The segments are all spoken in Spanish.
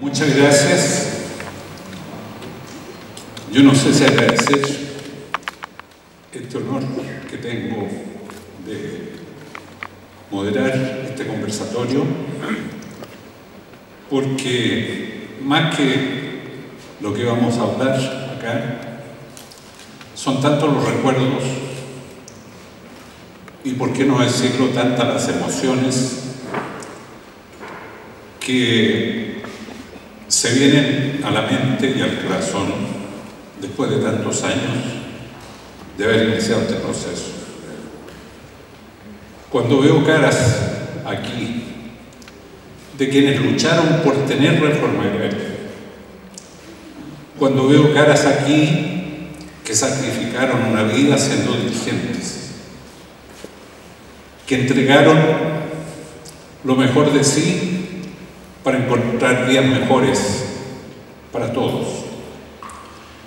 Muchas gracias. Yo no sé si agradecer este honor que tengo de moderar este conversatorio, porque más que lo que vamos a hablar acá, son tantos los recuerdos y, por qué no decirlo, tantas las emociones que se vienen a la mente y al corazón después de tantos años de haber iniciado este proceso. Cuando veo caras aquí de quienes lucharon por tener reforma agraria, cuando veo caras aquí que sacrificaron una vida siendo dirigentes, que entregaron lo mejor de sí para encontrar días mejores para todos,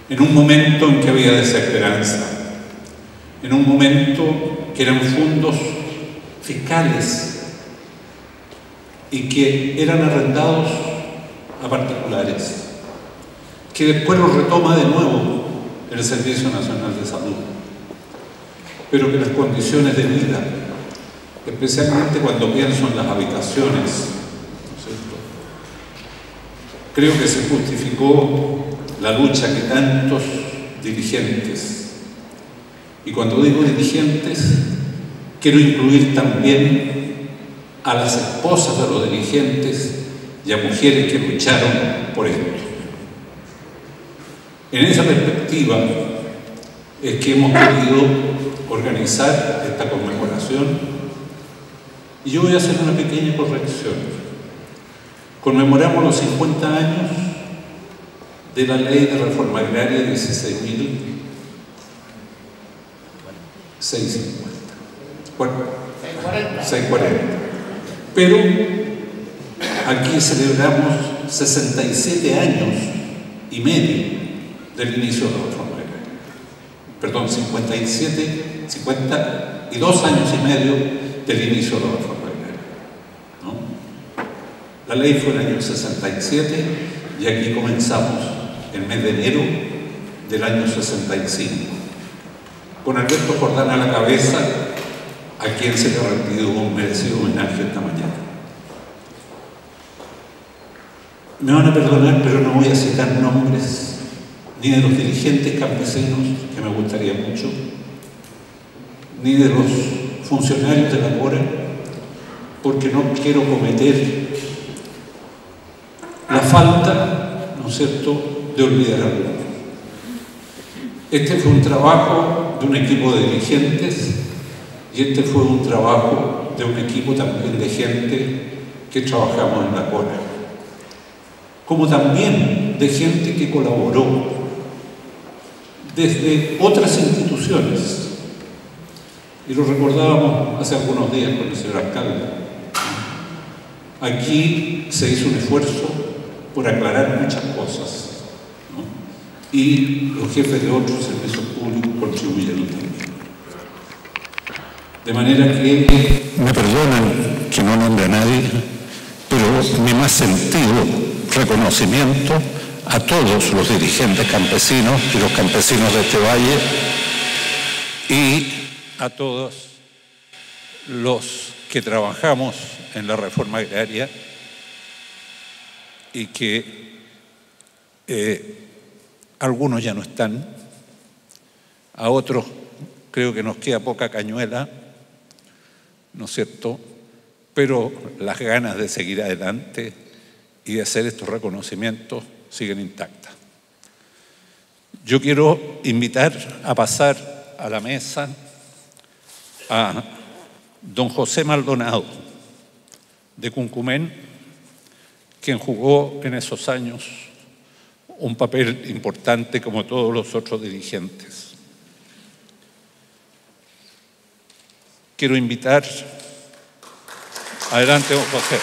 en un momento en que había desesperanza, en un momento que eran fondos fiscales y que eran arrendados a particulares, que después los retoma de nuevo el Servicio Nacional de Salud, pero que las condiciones de vida, especialmente cuando pienso en las habitaciones, ¿no es cierto?, creo que se justificó la lucha que tantos dirigentes, y cuando digo dirigentes, quiero incluir también a las esposas de los dirigentes y a mujeres que lucharon por esto. En esa perspectiva es que hemos querido organizar esta conmemoración, y yo voy a hacer una pequeña corrección. Conmemoramos los 50 años de la Ley de Reforma Agraria 16.640. Pero aquí celebramos 67 años y medio del inicio de la Reforma Agraria. Perdón, 52 años y medio del inicio de la Reforma Agraria, ¿no? La ley fue en el año 67 y aquí comenzamos el mes de enero del año 65, con Alberto Jordán a la cabeza, a quien se le ha rendido un merecido homenaje esta mañana. Me van a perdonar, pero no voy a citar nombres ni de los dirigentes campesinos, que me gustaría mucho, ni de los funcionarios de la CORA, porque no quiero cometer la falta, ¿no es cierto?, de olvidar a alguno. Este fue un trabajo de un equipo de dirigentes y este fue un trabajo de un equipo también de gente que trabajamos en la CORA, como también de gente que colaboró desde otras instituciones. Y lo recordábamos hace algunos días con el señor alcalde. Aquí se hizo un esfuerzo por aclarar muchas cosas, ¿no? Y los jefes de otros servicios públicos contribuyeron también. De manera que, me perdonan que no nombre a nadie, pero mi más sentido reconocimiento a todos los dirigentes campesinos y los campesinos de este valle, y a todos los que trabajamos en la reforma agraria y que algunos ya no están, a otros creo que nos queda poca cañuela, ¿no es cierto?, pero las ganas de seguir adelante y de hacer estos reconocimientos siguen intactas. Yo quiero invitar a pasar a la mesa a don José Maldonado, de Cuncumén, quien jugó en esos años un papel importante como todos los otros dirigentes. Quiero invitar, adelante don José.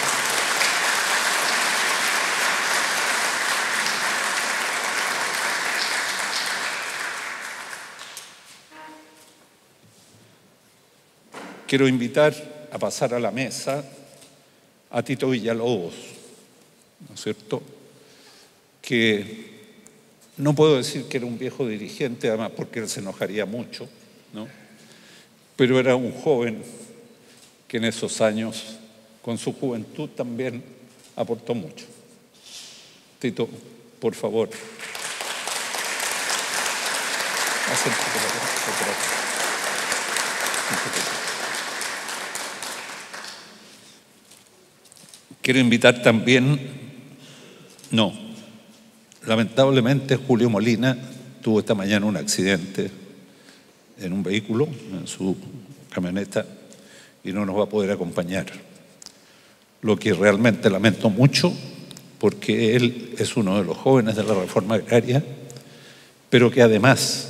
Quiero invitar a pasar a la mesa a Tito Villalobos, ¿no es cierto?, que no puedo decir que era un viejo dirigente, además porque él se enojaría mucho, ¿no? Pero era un joven que en esos años, con su juventud, también aportó mucho. Tito, por favor. Quiero invitar también, lamentablemente Julio Molina tuvo esta mañana un accidente en un vehículo, en su camioneta, y no nos va a poder acompañar. Lo que realmente lamento mucho, porque él es uno de los jóvenes de la reforma agraria, pero que además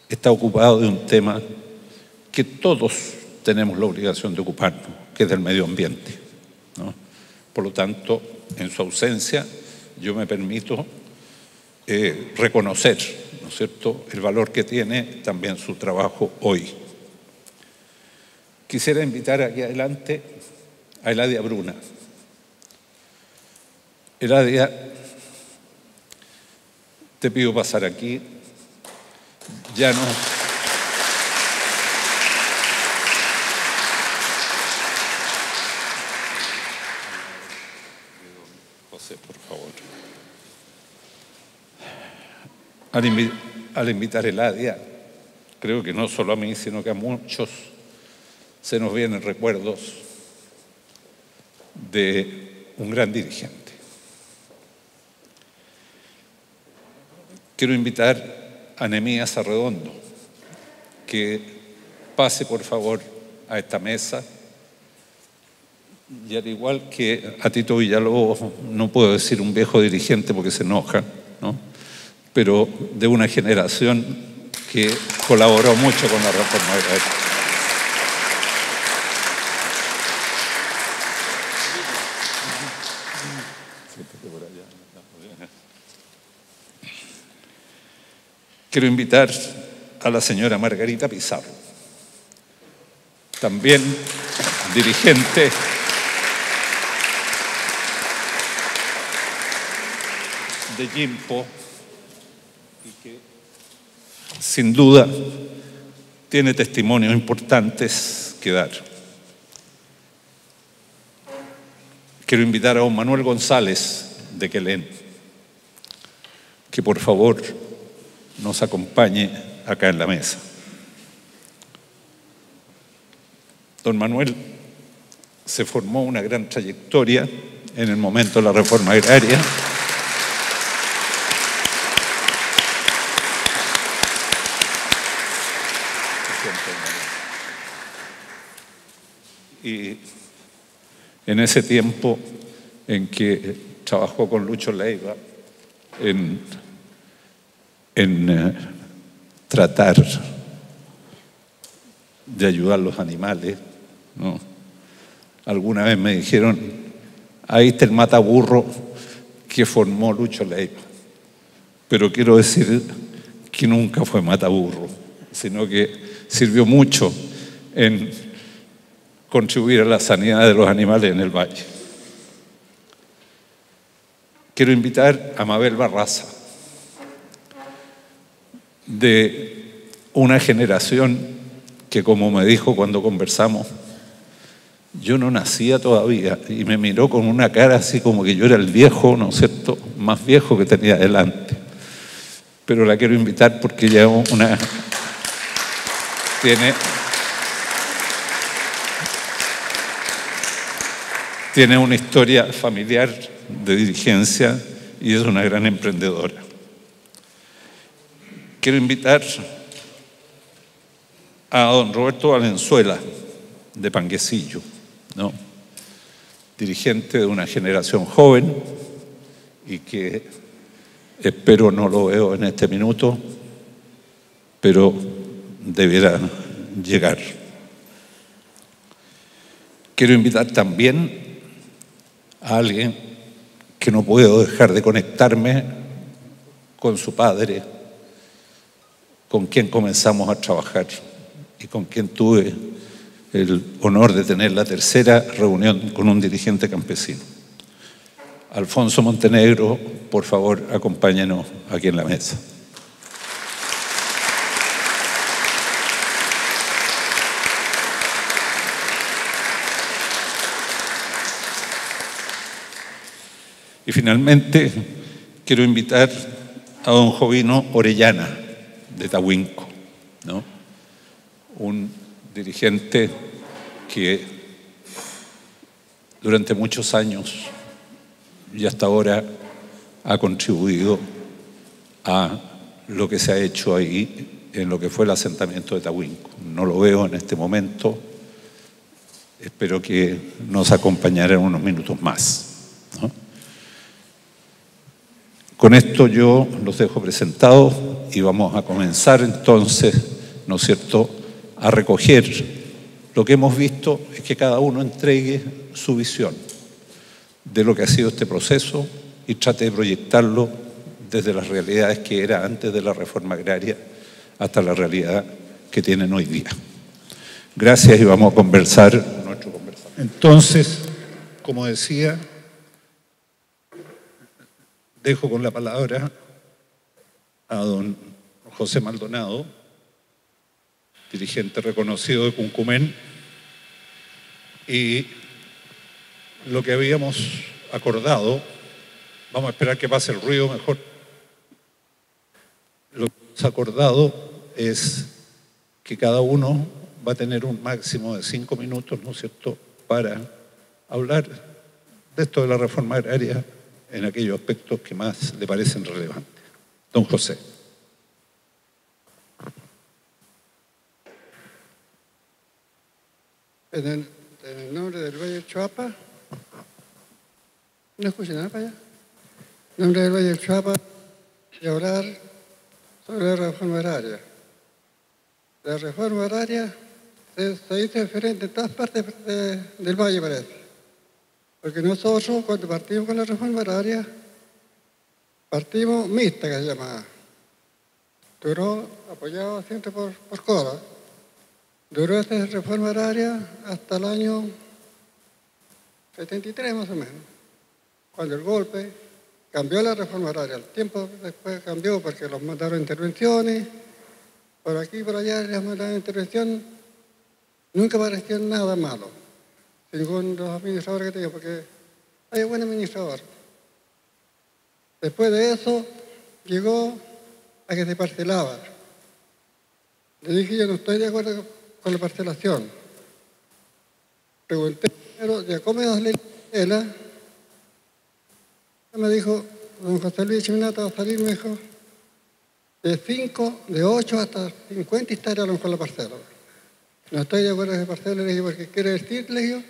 está ocupado de un tema que todos tenemos la obligación de ocuparnos, que es del medio ambiente, ¿no? Por lo tanto, en su ausencia, yo me permito reconocer, ¿no es cierto?, el valor que tiene también su trabajo hoy. Quisiera invitar aquí adelante a Eladia Bruna. Eladia, te pido pasar aquí. Ya no. José, por favor. Al invitar a Eladia, creo que no solo a mí, sino que a muchos se nos vienen recuerdos de un gran dirigente. Quiero invitar a Nehemías Arredondo que pase por favor a esta mesa, y al igual que a Tito Villalobos, no puedo decir un viejo dirigente porque se enoja, ¿no?, pero de una generación que colaboró mucho con la reforma agraria. Quiero invitar a la señora Margarita Pizarro, también dirigente de Jimpo, y que sin duda tiene testimonios importantes que dar. Quiero invitar a don Manuel González de Quelén, que por favor nos acompañe acá en la mesa. Don Manuel se formó una gran trayectoria en el momento de la reforma agraria. Y en ese tiempo en que trabajó con Lucho Leiva en tratar de ayudar a los animales, ¿no? Alguna vez me dijeron, ahí está el mataburro que formó Lucho Leiva. Pero quiero decir que nunca fue mataburro, sino que sirvió mucho en contribuir a la sanidad de los animales en el valle. Quiero invitar a Mabel Barraza, de una generación que, como me dijo cuando conversamos, yo no nacía todavía, y me miró con una cara así como que yo era el viejo, ¿no es cierto?, más viejo que tenía delante. Pero la quiero invitar porque ella tiene una historia familiar de dirigencia y es una gran emprendedora. Quiero invitar a don Roberto Valenzuela de Panguecillo, ¿no?, dirigente de una generación joven y que espero, no lo veo en este minuto, pero deberá llegar. Quiero invitar también a alguien que no puedo dejar de conectarme con su padre, con quien comenzamos a trabajar y con quien tuve el honor de tener la tercera reunión con un dirigente campesino. Alfonso Montenegro, por favor, acompáñenos aquí en la mesa. Y finalmente quiero invitar a don Jovino Orellana, de Tahuinco, ¿no? Un dirigente que durante muchos años y hasta ahora ha contribuido a lo que se ha hecho ahí en lo que fue el asentamiento de Tahuinco. No lo veo en este momento, espero que nos acompañara en unos minutos más, ¿no? Con esto yo los dejo presentados y vamos a comenzar entonces, ¿no es cierto?, a recoger. Lo que hemos visto es que cada uno entregue su visión de lo que ha sido este proceso y trate de proyectarlo desde las realidades que era antes de la reforma agraria hasta la realidad que tienen hoy día. Gracias y vamos a conversar nuestro conversatorio. Entonces, como decía, dejo con la palabra a don José Maldonado, dirigente reconocido de Cuncumen, y lo que habíamos acordado, vamos a esperar que pase el ruido mejor, lo que hemos acordado es que cada uno va a tener un máximo de 5 minutos, ¿no es cierto?, para hablar de esto de la reforma agraria en aquellos aspectos que más le parecen relevantes. Don José. En el nombre del Valle del Choapa, no escuché nada para allá. En nombre del Valle del Choapa, voy a hablar sobre la reforma agraria. La reforma agraria se dice diferente en todas partes del Valle, parece. Porque nosotros, cuando partimos con la reforma agraria, partimos mixta, que se llamaba. Duró, apoyado siempre por CODA. Duró esta reforma agraria hasta el año 73, más o menos, cuando el golpe cambió la reforma agraria. El tiempo después cambió porque los mandaron a intervenciones, por aquí y por allá les mandaron intervención. Nunca pareció nada malo, según los administradores que tenía, porque hay un buen administrador. Después de eso, llegó a que se parcelaba. Le dije, yo no estoy de acuerdo con la parcelación. Pregunté primero, ¿ya cómo es la parcela? Me dijo, don José Luis Chiminata va a salir, me dijo, de 8 hasta 50 hectáreas a lo mejor la parcela. No estoy de acuerdo con esa parcela, le dije, porque quiere decir, le dije,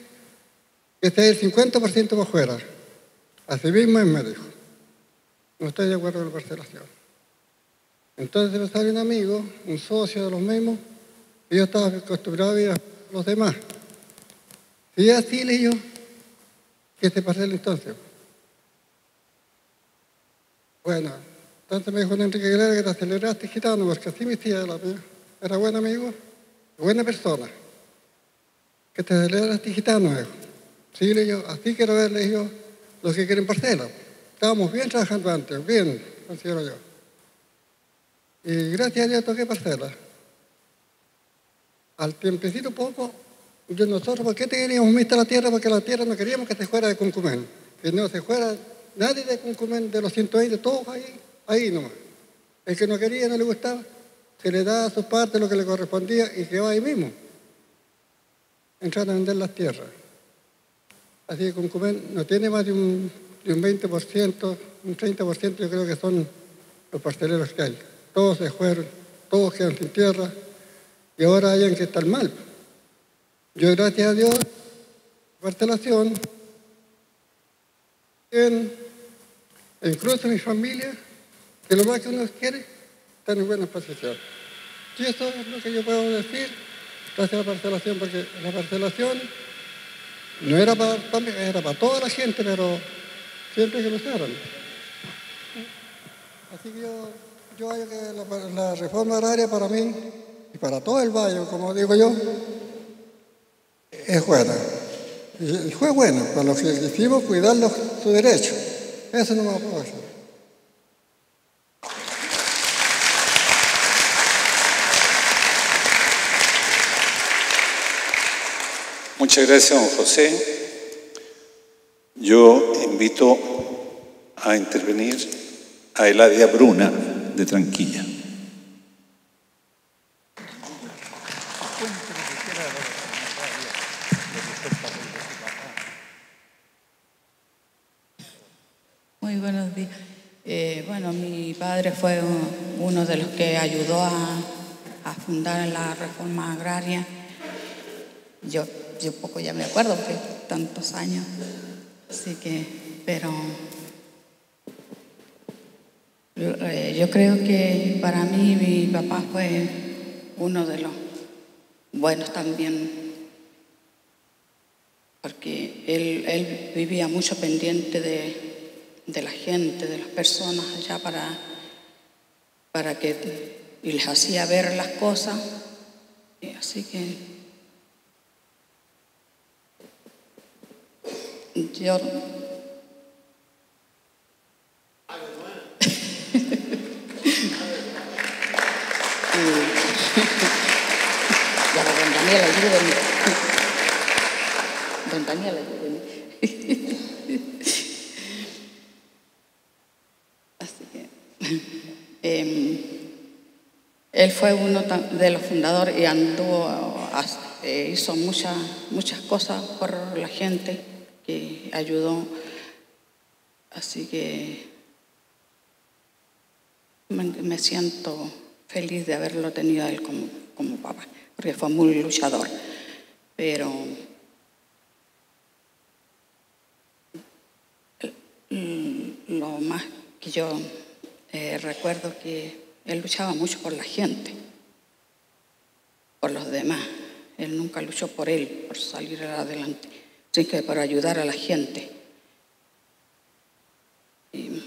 que esté el 50% por fuera. Así mismo me dijo. No estoy de acuerdo con la parcelación. Entonces me sale un amigo, un socio de los mismos, y yo estaba acostumbrado a ir a los demás. Y así le digo, que se parcela entonces. Bueno, entonces me dijo don Enrique Aguilera que te aceleraste gitano, porque así me decía la mía. Era buen amigo, buena persona. Que te aceleraste gitano, me dijo. Sí, le digo, así quiero ver, le digo, los que quieren parcela. Estábamos bien trabajando antes, bien, considero yo. Y gracias a Dios toqué parcela. Al tiempecito poco, nosotros, ¿por qué teníamos mixta la tierra? Porque la tierra no queríamos que se fuera de Cuncumen. Que no se fuera nadie de Cuncumen, de los 120, todos ahí nomás. El que no quería, no le gustaba, se le daba a su parte lo que le correspondía y quedó ahí mismo. Entraron a vender las tierras. Así que Cuncumen no tiene más de un 20%, un 30% yo creo que son los parceleros que hay. Todos se fueron, todos quedan sin tierra y ahora hayan que estar mal. Yo, gracias a Dios, parcelación, incluso mi familia, que lo más que uno quiere, está en buena posición. Y eso es lo que yo puedo decir gracias a la parcelación, porque la parcelación no era para mí, era para toda la gente, pero siempre que lo usaran. Así que yo hallo que la reforma agraria para mí y para todo el valle, como digo yo, es buena. Y fue bueno, para los que quisimos cuidar su derecho. Eso no me puedo hacer. Muchas gracias, don José. Yo invito a intervenir a Eladia Bruna, de Tranquilla. Muy buenos días. Bueno, mi padre fue uno de los que ayudó a fundar la reforma agraria. Yo poco ya me acuerdo, porque tantos años. Así que, pero yo creo que para mí mi papá fue uno de los buenos también, porque él vivía mucho pendiente de la gente, de las personas allá para que, y les hacía ver las cosas, y así que yo ya don Daniel, ayúdenme. Don Daniel, ayúdenme. Así que él fue uno de los fundadores y anduvo, hizo muchas cosas por la gente, que ayudó. Así que me siento feliz de haberlo tenido a él como papá, porque fue muy luchador. Pero lo más que yo recuerdo que él luchaba mucho por la gente, por los demás. Él nunca luchó por él, por salir adelante, sino que por ayudar a la gente. Y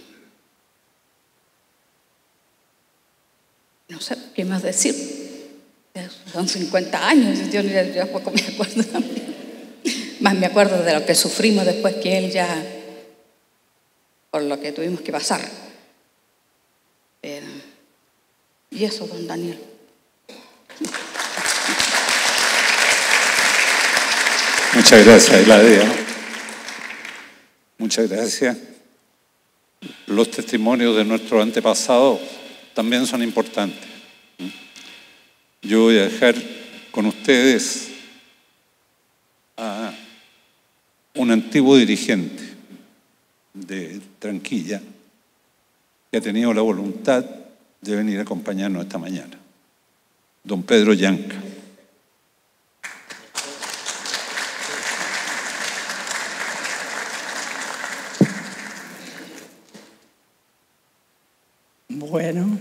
no sé qué más decir. Son 50 años, yo poco me acuerdo también. Más me acuerdo de lo que sufrimos después que él ya, por lo que tuvimos que pasar. Y eso, don Daniel. Muchas gracias, Eladia. Muchas gracias. Los testimonios de nuestros antepasados también son importantes. Yo voy a dejar con ustedes a un antiguo dirigente de Tranquilla que ha tenido la voluntad de venir a acompañarnos esta mañana, don Pedro Llanca. Bueno,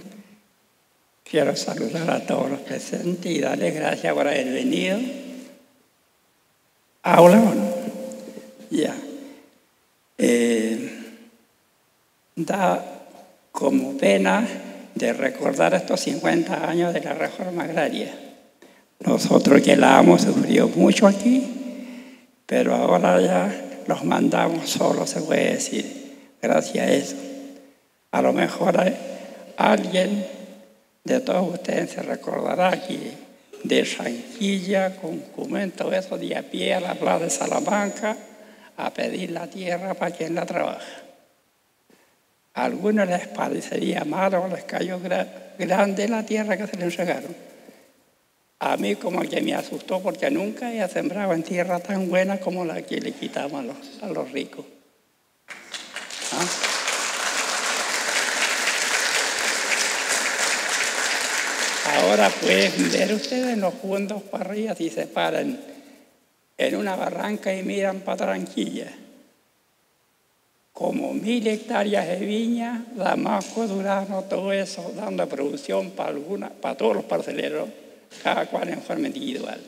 quiero saludar a todos los presentes y darles gracias por haber venido. ¿Habla o no? Ya. Da como pena de recordar estos 50 años de la reforma agraria. Nosotros que la hemos sufrido mucho aquí, pero ahora ya los mandamos solos, se puede decir, gracias a eso. A lo mejor alguien de todos ustedes se recordará que de Tranquilla, Concumén, todo eso, de a pie a la plaza de Salamanca a pedir la tierra para quien la trabaja. A algunos les parecería malo, les cayó grande la tierra que se les entregaron. A mí como que me asustó porque nunca había sembrado en tierra tan buena como la que le quitamos a los ricos. ¿Ah? Ahora pueden ver ustedes los fondos para arriba si se paran en una barranca y miran para Tranquilla. Como 1000 hectáreas de viña, Damasco, Durazno, todo eso, dando producción para todos los parceleros, cada cual en forma individual.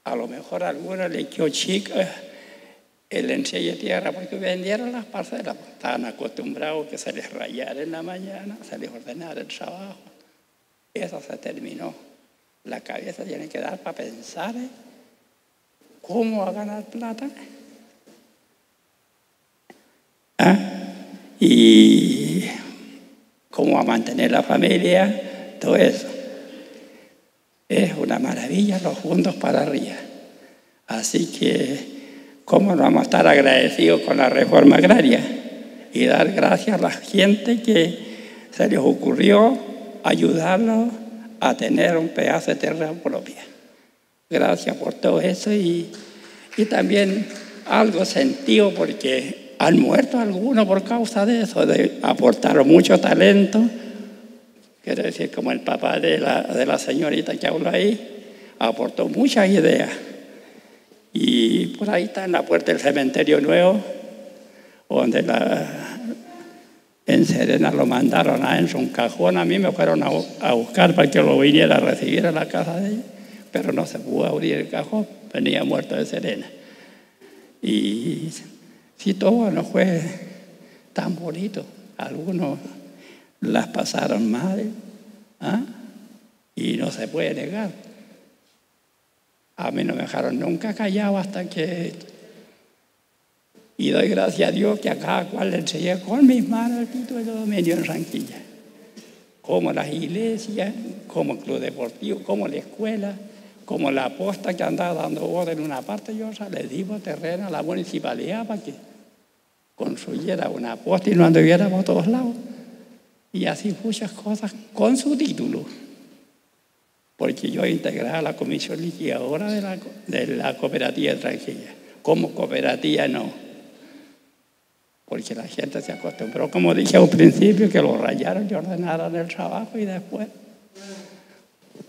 A lo mejor a algunos les quedó chico el enseño de tierra porque vendieron las parcelas. Estaban acostumbrados que se les rayara en la mañana, se les ordenara el trabajo. Eso se terminó. La cabeza tiene que dar para pensar cómo va a ganar plata. ¿Ah? Y cómo va a mantener la familia, todo eso. Es una maravilla los fondos para arriba. Así que, ¿cómo no vamos a estar agradecidos con la reforma agraria? Y dar gracias a la gente que se les ocurrió ayudarlos a tener un pedazo de tierra propia. Gracias por todo eso y también algo sentido porque han muerto algunos por causa de eso, de aportar mucho talento. Quiero decir, como el papá de la señorita que habló ahí, aportó muchas ideas. Y por ahí está en la puerta del cementerio nuevo, donde en Serena lo mandaron adentro un cajón. A mí me fueron a buscar para que lo viniera a recibir a la casa de ella, pero no se pudo abrir el cajón, venía muerto de Serena. Y sí, todo no fue tan bonito. Algunos las pasaron mal, ¿ah? Y no se puede negar. A mí no me dejaron nunca callado hasta que... Y doy gracias a Dios que a cada cual le enseñé con mis manos el título de dominio en Ranquilla. Como las iglesias, como el club deportivo, como la escuela, como la posta que andaba dando voz en una parte y otra, le dimos terreno a la municipalidad para que construyera una posta y no anduviéramos a todos lados. Y así muchas cosas con su título. Porque yo integraba la comisión liquidadora de la cooperativa de Ranquilla. Como cooperativa no. Porque la gente se acostumbró, como dije al principio, que lo rayaron y ordenaron el trabajo y después,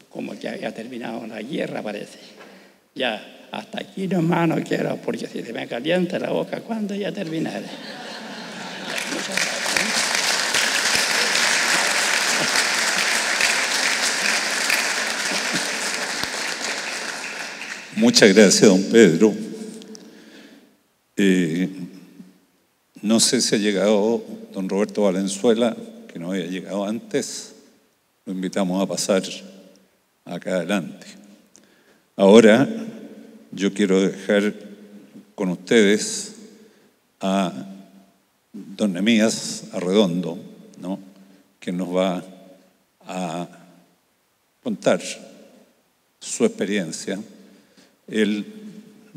como que había terminado la guerra, parece. Ya, hasta aquí nomás no quiero, porque si se me calienta la boca, ¿cuándo ya terminaré? Muchas gracias. Muchas gracias, don Pedro. No sé si ha llegado don Roberto Valenzuela, que no había llegado antes. Lo invitamos a pasar acá adelante. Ahora yo quiero dejar con ustedes a don Nemías Arredondo, ¿no?, que nos va a contar su experiencia. Él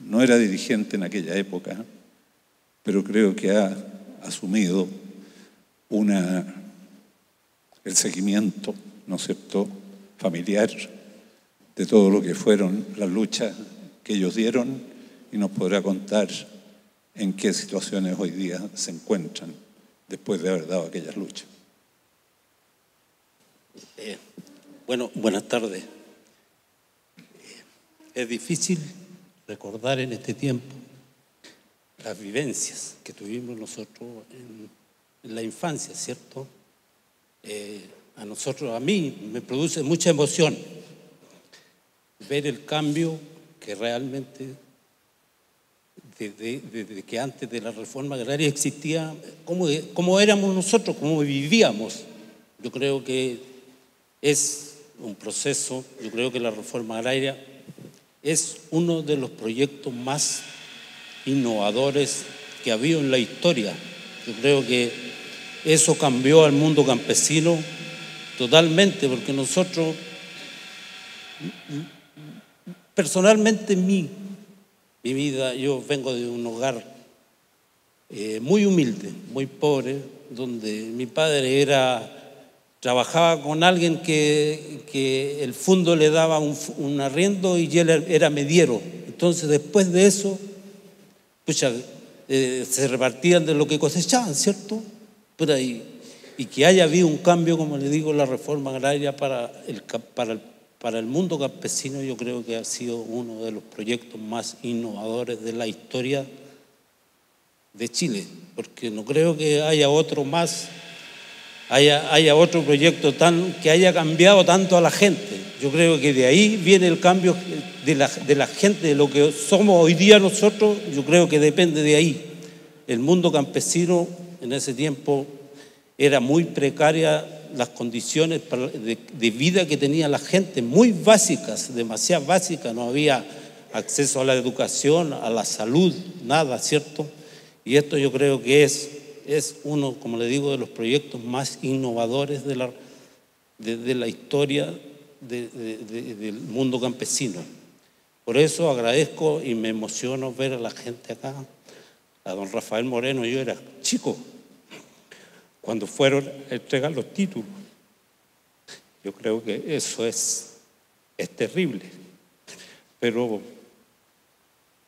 no era dirigente en aquella época, pero creo que ha asumido el seguimiento, ¿no es cierto?, familiar de todo lo que fueron las luchas que ellos dieron y nos podrá contar en qué situaciones hoy día se encuentran después de haber dado aquellas luchas. Bueno, buenas tardes. Es difícil recordar en este tiempo las vivencias que tuvimos nosotros en la infancia, ¿cierto? A mí me produce mucha emoción ver el cambio que realmente desde que antes de la reforma agraria existía, cómo éramos nosotros, cómo vivíamos. Yo creo que es un proceso, yo creo que la reforma agraria es uno de los proyectos más innovadores que ha habido en la historia. Yo creo que eso cambió al mundo campesino totalmente, porque nosotros, personalmente en mi vida, yo vengo de un hogar muy humilde, muy pobre, donde mi padre trabajaba con alguien que el fondo le daba un arriendo y él era mediero. Entonces, después de eso, se repartían de lo que cosechaban, ¿cierto? Por ahí. Y que haya habido un cambio, como le digo, la reforma agraria para el mundo campesino, yo creo que ha sido uno de los proyectos más innovadores de la historia de Chile, porque no creo que haya otro más, haya otro proyecto que haya cambiado tanto a la gente. Yo creo que de ahí viene el cambio de la gente, de lo que somos hoy día nosotros. Yo creo que depende de ahí. El mundo campesino en ese tiempo era muy precaria, las condiciones de vida que tenía la gente, muy básicas, demasiado básicas. No había acceso a la educación, a la salud, nada, ¿cierto? Y esto yo creo que es es uno, como le digo, de los proyectos más innovadores de la historia del mundo campesino. Por eso agradezco y me emociono ver a la gente acá. A don Rafael Moreno, yo era chico cuando fueron a entregar los títulos. Yo creo que eso es terrible. Pero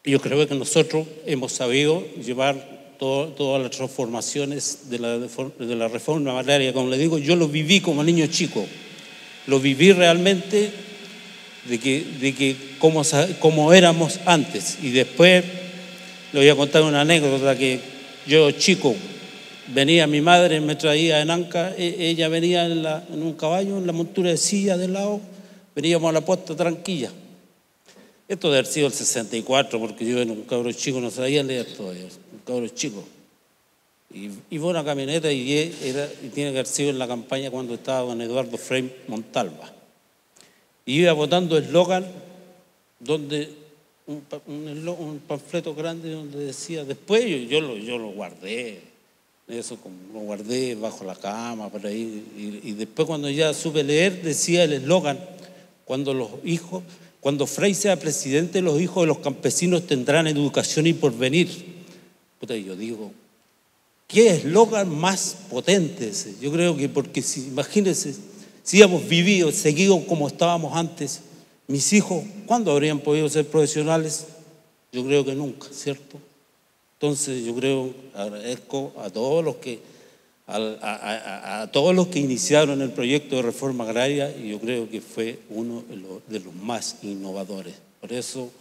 yo creo que nosotros hemos sabido llevar todas las transformaciones de la reforma agraria. Como le digo, yo lo viví como niño chico. Lo viví realmente de que como éramos antes. Y después le voy a contar una anécdota que yo chico venía mi madre, me traía en Anca, ella venía en un caballo, en la montura de silla del lado, veníamos a la posta Tranquilla. Esto debe haber sido el 64, porque yo era un cabro chico, no sabía leer todavía, un cabro chico. Y fue una camioneta y tiene que haber sido en la campaña cuando estaba don Eduardo Frei Montalva. Y iba botando eslogan donde un panfleto grande donde decía, después yo lo guardé, eso lo guardé bajo la cama, por ahí, y después cuando ya supe leer decía el eslogan, cuando Frei sea presidente, los hijos de los campesinos tendrán educación y porvenir. Puta, yo digo, ¿qué eslogan más potente ese? Yo creo que porque imagínense, si hubiéramos vivido, seguido como estábamos antes, mis hijos, ¿cuándo habrían podido ser profesionales? Yo creo que nunca, ¿cierto? Entonces yo agradezco a todos los que iniciaron el proyecto de reforma agraria, y yo creo que fue uno de los más innovadores. Por eso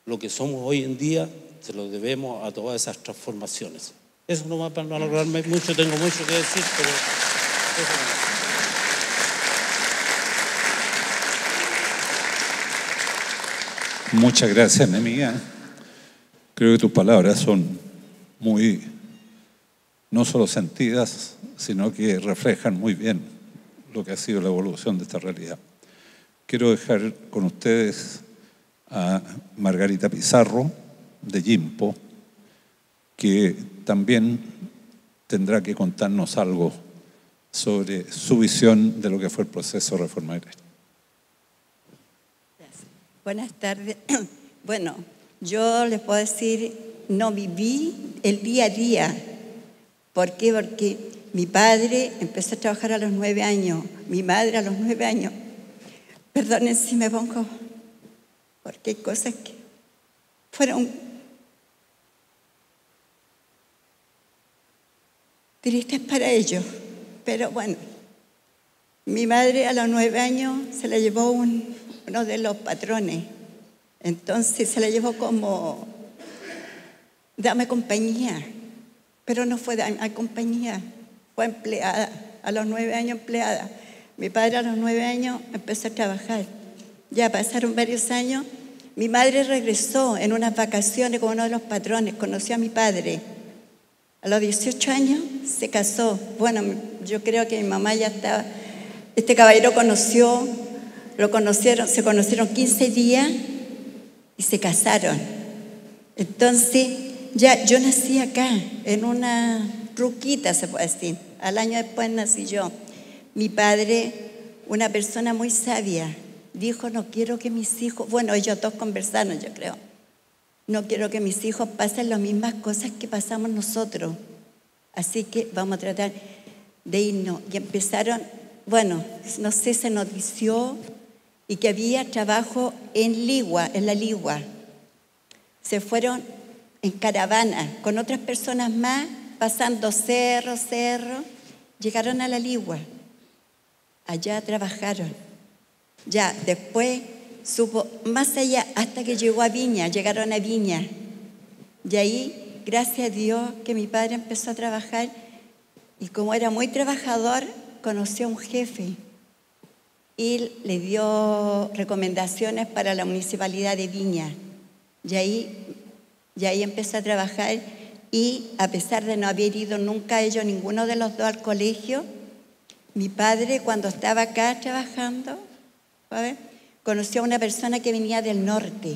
lo que somos hoy en día se lo debemos a todas esas transformaciones. Eso nomás, para no alargarme mucho, tengo mucho que decir, pero eso nomás. Muchas gracias, mi amiga. Creo que tus palabras son muy, no solo sentidas, sino que reflejan muy bien lo que ha sido la evolución de esta realidad. Quiero dejar con ustedes a Margarita Pizarro, de Yimpo, que también tendrá que contarnos algo sobre su visión de lo que fue el proceso de reforma agraria. Buenas tardes. Bueno, yo les puedo decir, no viví el día a día. ¿Por qué? Porque mi padre empezó a trabajar a los 9 años, mi madre a los 9 años. Perdonen si me pongo, porque hay cosas que fueron tristes para ellos. Pero bueno, mi madre a los 9 años se la llevó uno de los patrones. Entonces se la llevó como dame compañía, pero no fue dame compañía, fue empleada, a los 9 años empleada. Mi padre a los 9 años empezó a trabajar. Ya pasaron varios años, mi madre regresó en unas vacaciones con uno de los patrones, conoció a mi padre. A los 18 años se casó. Bueno, yo creo que mi mamá ya estaba, este caballero se conocieron 15 días y se casaron. Entonces, ya yo nací acá, en una ruquita, se puede decir. Al año después nací yo. Mi padre, una persona muy sabia, dijo, no quiero que mis hijos, bueno, ellos dos conversaron, yo creo, no quiero que mis hijos pasen las mismas cosas que pasamos nosotros. Así que vamos a tratar de irnos. Y empezaron, bueno, no sé, se notició y que había trabajo en la Ligua. Se fueron en caravana con otras personas más, pasando cerro, llegaron a la Ligua. Allá trabajaron. Ya, después supo más allá, hasta que llegó a Viña, llegaron a Viña. Y ahí, gracias a Dios, que mi padre empezó a trabajar, y como era muy trabajador, conoció a un jefe y le dio recomendaciones para la municipalidad de Viña. Y ahí empezó a trabajar, y a pesar de no haber ido nunca ellos, ninguno de los dos, al colegio, mi padre, cuando estaba acá trabajando, conoció a una persona que venía del norte,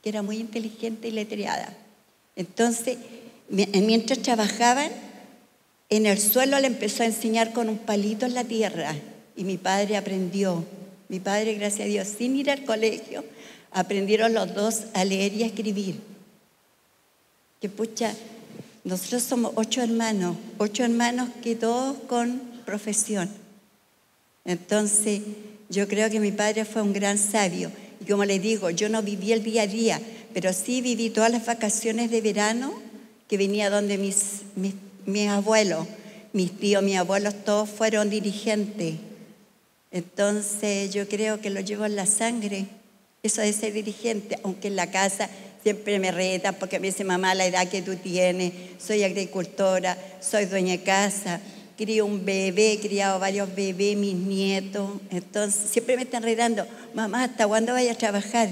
que era muy inteligente y letreada. Entonces, mientras trabajaban, En el suelo le empezó a enseñar con un palito en la tierra y mi padre aprendió. Mi padre, gracias a Dios, sin ir al colegio, aprendieron los dos a leer y a escribir. Que pucha, nosotros somos 8 hermanos que todos con profesión. Entonces, yo creo que mi padre fue un gran sabio. Y como les digo, yo no viví el día a día, pero sí viví todas las vacaciones de verano que venía donde mis abuelos, mis tíos, mis abuelos, todos fueron dirigentes. Entonces, yo creo que lo llevo en la sangre, eso de ser dirigente, aunque en la casa siempre me retan porque me dice, mamá, la edad que tú tienes, soy agricultora, soy dueña de casa, crío un bebé, he criado varios bebés, mis nietos. Entonces, siempre me están retando, mamá, ¿hasta cuándo vayas a trabajar?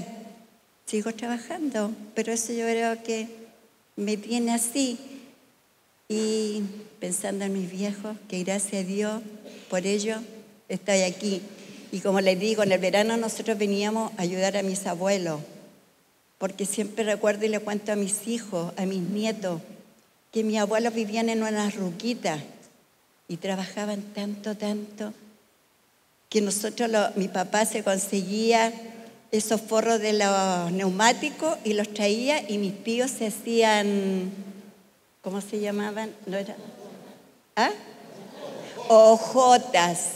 Sigo trabajando, pero eso yo creo que me tiene así. Y pensando en mis viejos, que gracias a Dios, por ello estoy aquí. Y como les digo, en el verano nosotros veníamos a ayudar a mis abuelos, porque siempre recuerdo y le cuento a mis hijos, a mis nietos, que mis abuelos vivían en unas ruquitas y trabajaban tanto, que mi papá se conseguía esos forros de los neumáticos y los traía y mis tíos se hacían, ¿cómo se llamaban? ¿No era? ¿Ah? Ojotas,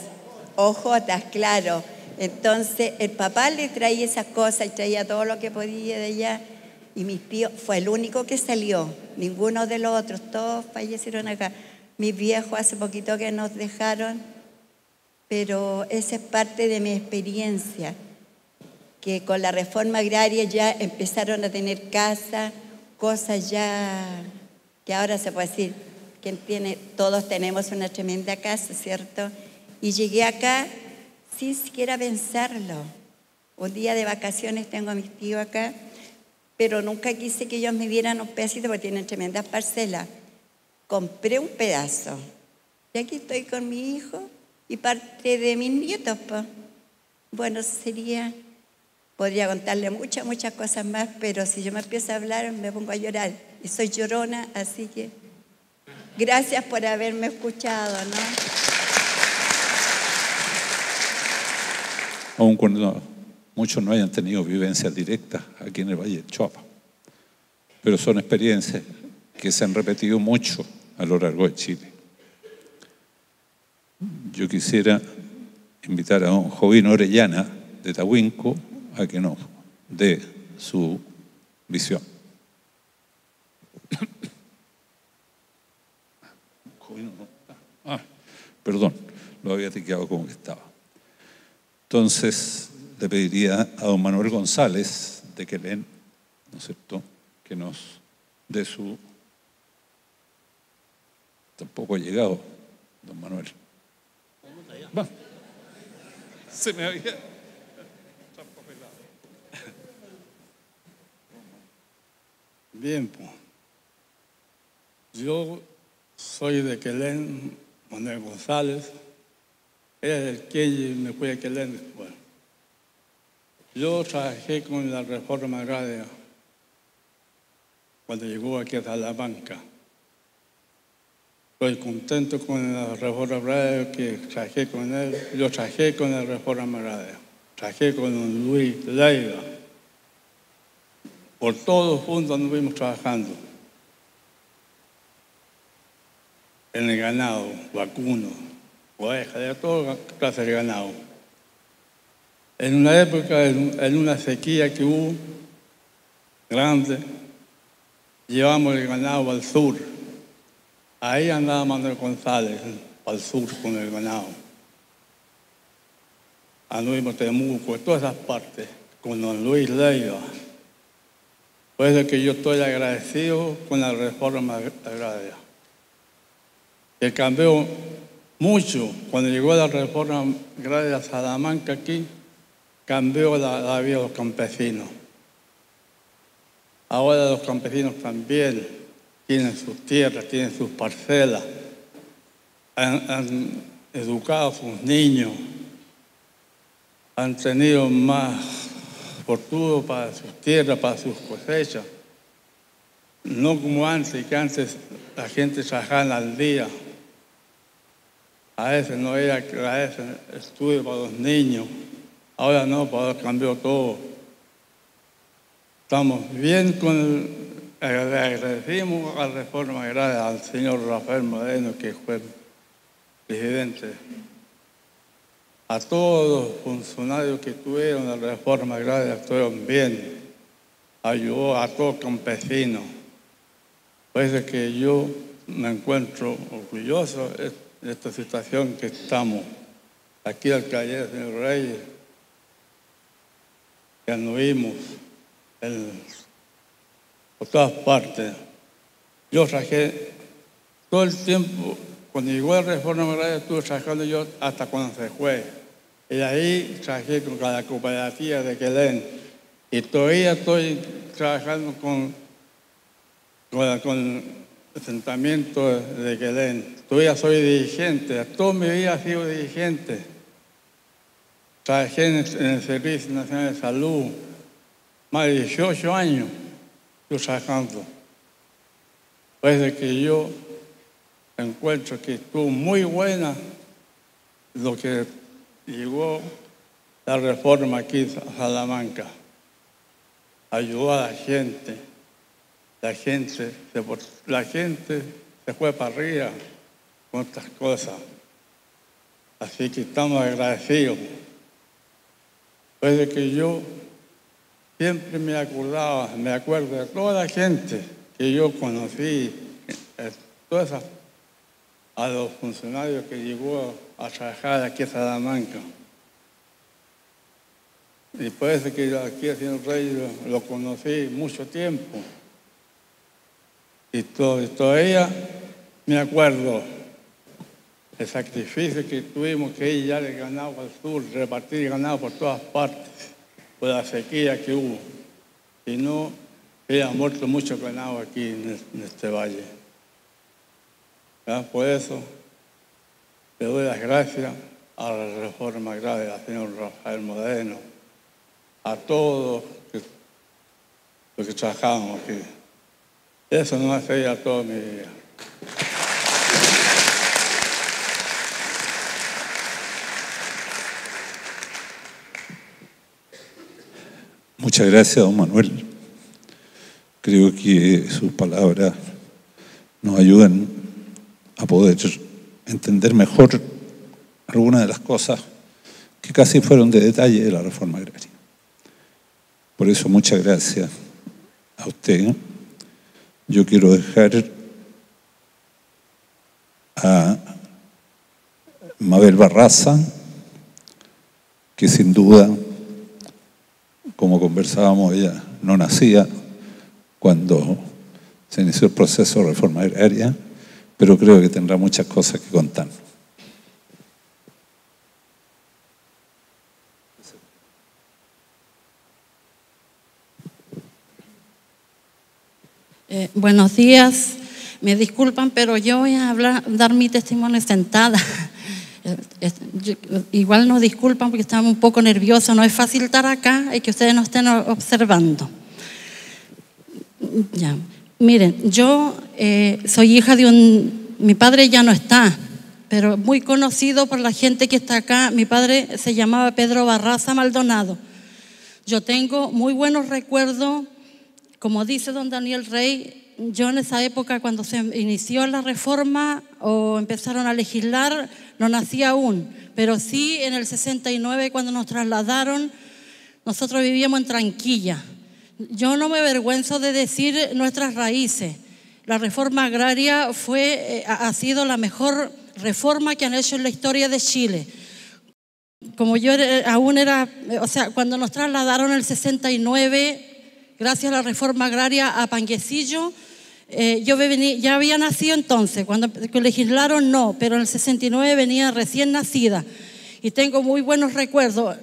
claro. Entonces el papá le traía esas cosas y traía todo lo que podía de allá. Y mi tío fue el único que salió, ninguno de los otros, todos fallecieron acá. Mis viejos hace poquito que nos dejaron, pero esa es parte de mi experiencia, que con la reforma agraria ya empezaron a tener casa, cosas ya que ahora se puede decir, todos tenemos una tremenda casa, ¿cierto? Y llegué acá sin siquiera pensarlo. Un día de vacaciones tengo a mis tíos acá, pero nunca quise que ellos me dieran un pedacito porque tienen tremendas parcelas. Compré un pedazo. Y aquí estoy con mi hijo y parte de mis nietos, pues. Bueno, podría contarle muchas cosas más, pero si yo me empiezo a hablar me pongo a llorar. Y soy llorona, así que gracias por haberme escuchado, ¿no? Aun cuando muchos no hayan tenido vivencias directas aquí en el Valle del Choapa, pero son experiencias que se han repetido mucho a lo largo de Chile. Yo quisiera invitar a don Jovino Orellana de Tahuinco a que nos dé su visión. Jovino no. Perdón, lo había tiqueado como que estaba. Entonces, le pediría a don Manuel González de Quelén, ¿no es cierto?, que nos dé su... Tampoco ha llegado, don Manuel. Va. Se me había... Bien, pues. Yo soy de Quelén, Manuel González. Es el que me fui a Quelén después. Yo trabajé con la reforma agraria cuando llegó aquí a Salamanca. Estoy contento con la reforma agraria que trabajé con él. Yo trabajé con la reforma agraria. Trabajé con don Luis Leiva. Por todos juntos anduvimos trabajando. En el ganado, vacuno, ovejas, de toda clase de ganado. En una época, en una sequía que hubo grande, llevamos el ganado al sur. Ahí andaba Manuel González, al sur con el ganado. Anduvimos Temuco, todas esas partes, con don Luis Leiva. Por eso que yo estoy agradecido con la reforma agraria. Que cambió mucho. Cuando llegó la reforma agraria a Salamanca aquí, cambió la vida de los campesinos. Ahora los campesinos también tienen sus tierras, tienen sus parcelas, han educado a sus niños, han tenido más fortuna para sus tierras, para sus cosechas. No como antes, que antes la gente trabajaba al día, A veces no era, a veces estudio para los niños. Ahora no, ahora cambió todo. Estamos bien agradecimos a la Reforma Agraria, al señor Rafael Moreno, que fue presidente, a todos los funcionarios que tuvieron la Reforma Agraria, estuvieron bien, ayudó a todos los campesinos. Por eso que yo me encuentro orgulloso de esta situación que estamos. Aquí al calle del señor Reyes, que anduvimos por todas partes. Yo trabajé todo el tiempo, cuando llegó la Reforma Agraria estuve trabajando yo hasta cuando se fue. Y ahí trabajé con la cooperativa de Quelén. Y todavía estoy trabajando con el asentamiento de Quelén. Todavía soy dirigente, toda mi vida he sido dirigente. Trabajé en el Servicio Nacional de Salud, más de 18 años estoy trabajando. Pues que yo encuentro que estuvo muy buena lo que llegó la reforma aquí a Salamanca. Ayudó a la gente. La gente se fue para arriba con estas cosas. Así que estamos agradecidos. Pues que yo siempre me acuerdo de toda la gente que yo conocí, a los funcionarios que llegó a trabajar aquí en Salamanca. Y por eso que aquí el señor Reyes lo conocí mucho tiempo. Y todavía me acuerdo el sacrificio que tuvimos que ir ya de ganado al sur, repartir ganado por todas partes, por la sequía que hubo. Si no, había muerto mucho ganado aquí en este valle. Por eso le doy las gracias a la Reforma Agraria, al señor Rafael Moreno, a todos los que trabajamos aquí. Eso no hace ya toda mi vida. Muchas gracias, don Manuel. Creo que sus palabras nos ayudan a poder entender mejor algunas de las cosas que casi fueron de detalle de la reforma agraria. Por eso, muchas gracias a usted. Yo quiero dejar a Mabel Barraza, que sin duda, como conversábamos, ella no nacía cuando se inició el proceso de reforma agraria, pero creo que tendrá muchas cosas que contar. Buenos días, me disculpan, pero yo voy a dar mi testimonio sentada. Igual nos disculpan porque estamos un poco nerviosos, no es fácil estar acá y que ustedes nos estén observando. Ya. Miren, yo soy hija de mi padre ya no está, pero muy conocido por la gente que está acá. Mi padre se llamaba Pedro Barraza Maldonado. Yo tengo muy buenos recuerdos, como dice don Daniel Rey. Yo en esa época, cuando se inició la reforma o empezaron a legislar, no nací aún, pero sí en el 69, cuando nos trasladaron, nosotros vivíamos en Tranquilla. Yo no me avergüenzo de decir nuestras raíces. La reforma agraria ha sido la mejor reforma que han hecho en la historia de Chile. Como yo cuando nos trasladaron en el 69, gracias a la reforma agraria a Panguecillo, yo ya había nacido entonces. Cuando legislaron no, pero en el 69 venía recién nacida. Y tengo muy buenos recuerdos.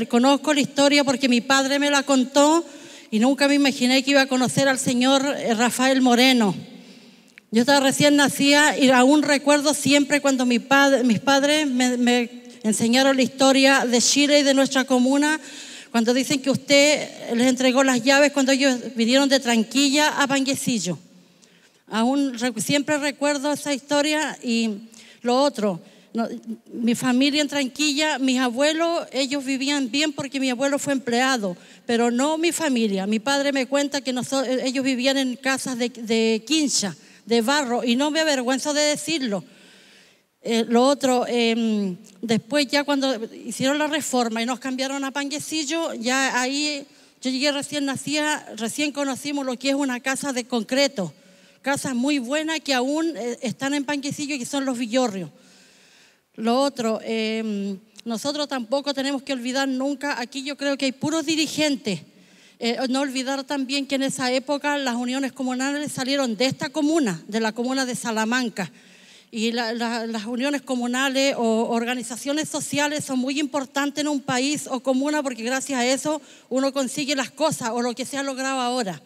Conozco la historia porque mi padre me la contó y nunca me imaginé que iba a conocer al señor Rafael Moreno. Yo estaba recién nacida y aún recuerdo siempre cuando mis padres me enseñaron la historia de Chile y de nuestra comuna, cuando dicen que usted les entregó las llaves cuando ellos vinieron de Tranquilla a Panguecillo. Aún siempre recuerdo esa historia. Y lo otro, Mi familia en Tranquilla, mis abuelos, ellos vivían bien porque mi abuelo fue empleado, pero no mi familia. Mi padre me cuenta que ellos vivían en casas de quincha, de barro, y no me avergüenzo de decirlo. Lo otro, después ya cuando hicieron la reforma y nos cambiaron a Panguecillo, ya ahí yo llegué recién nacida, recién conocimos lo que es una casa de concreto, casas muy buenas que aún están en Panguecillo y que son los Villorrios. Lo otro, nosotros tampoco tenemos que olvidar nunca, aquí yo creo que hay puros dirigentes, no olvidar también que en esa época las uniones comunales salieron de esta comuna, de la comuna de Salamanca, y las uniones comunales o organizaciones sociales son muy importantes en un país o comuna porque gracias a eso uno consigue las cosas o lo que se ha logrado ahora.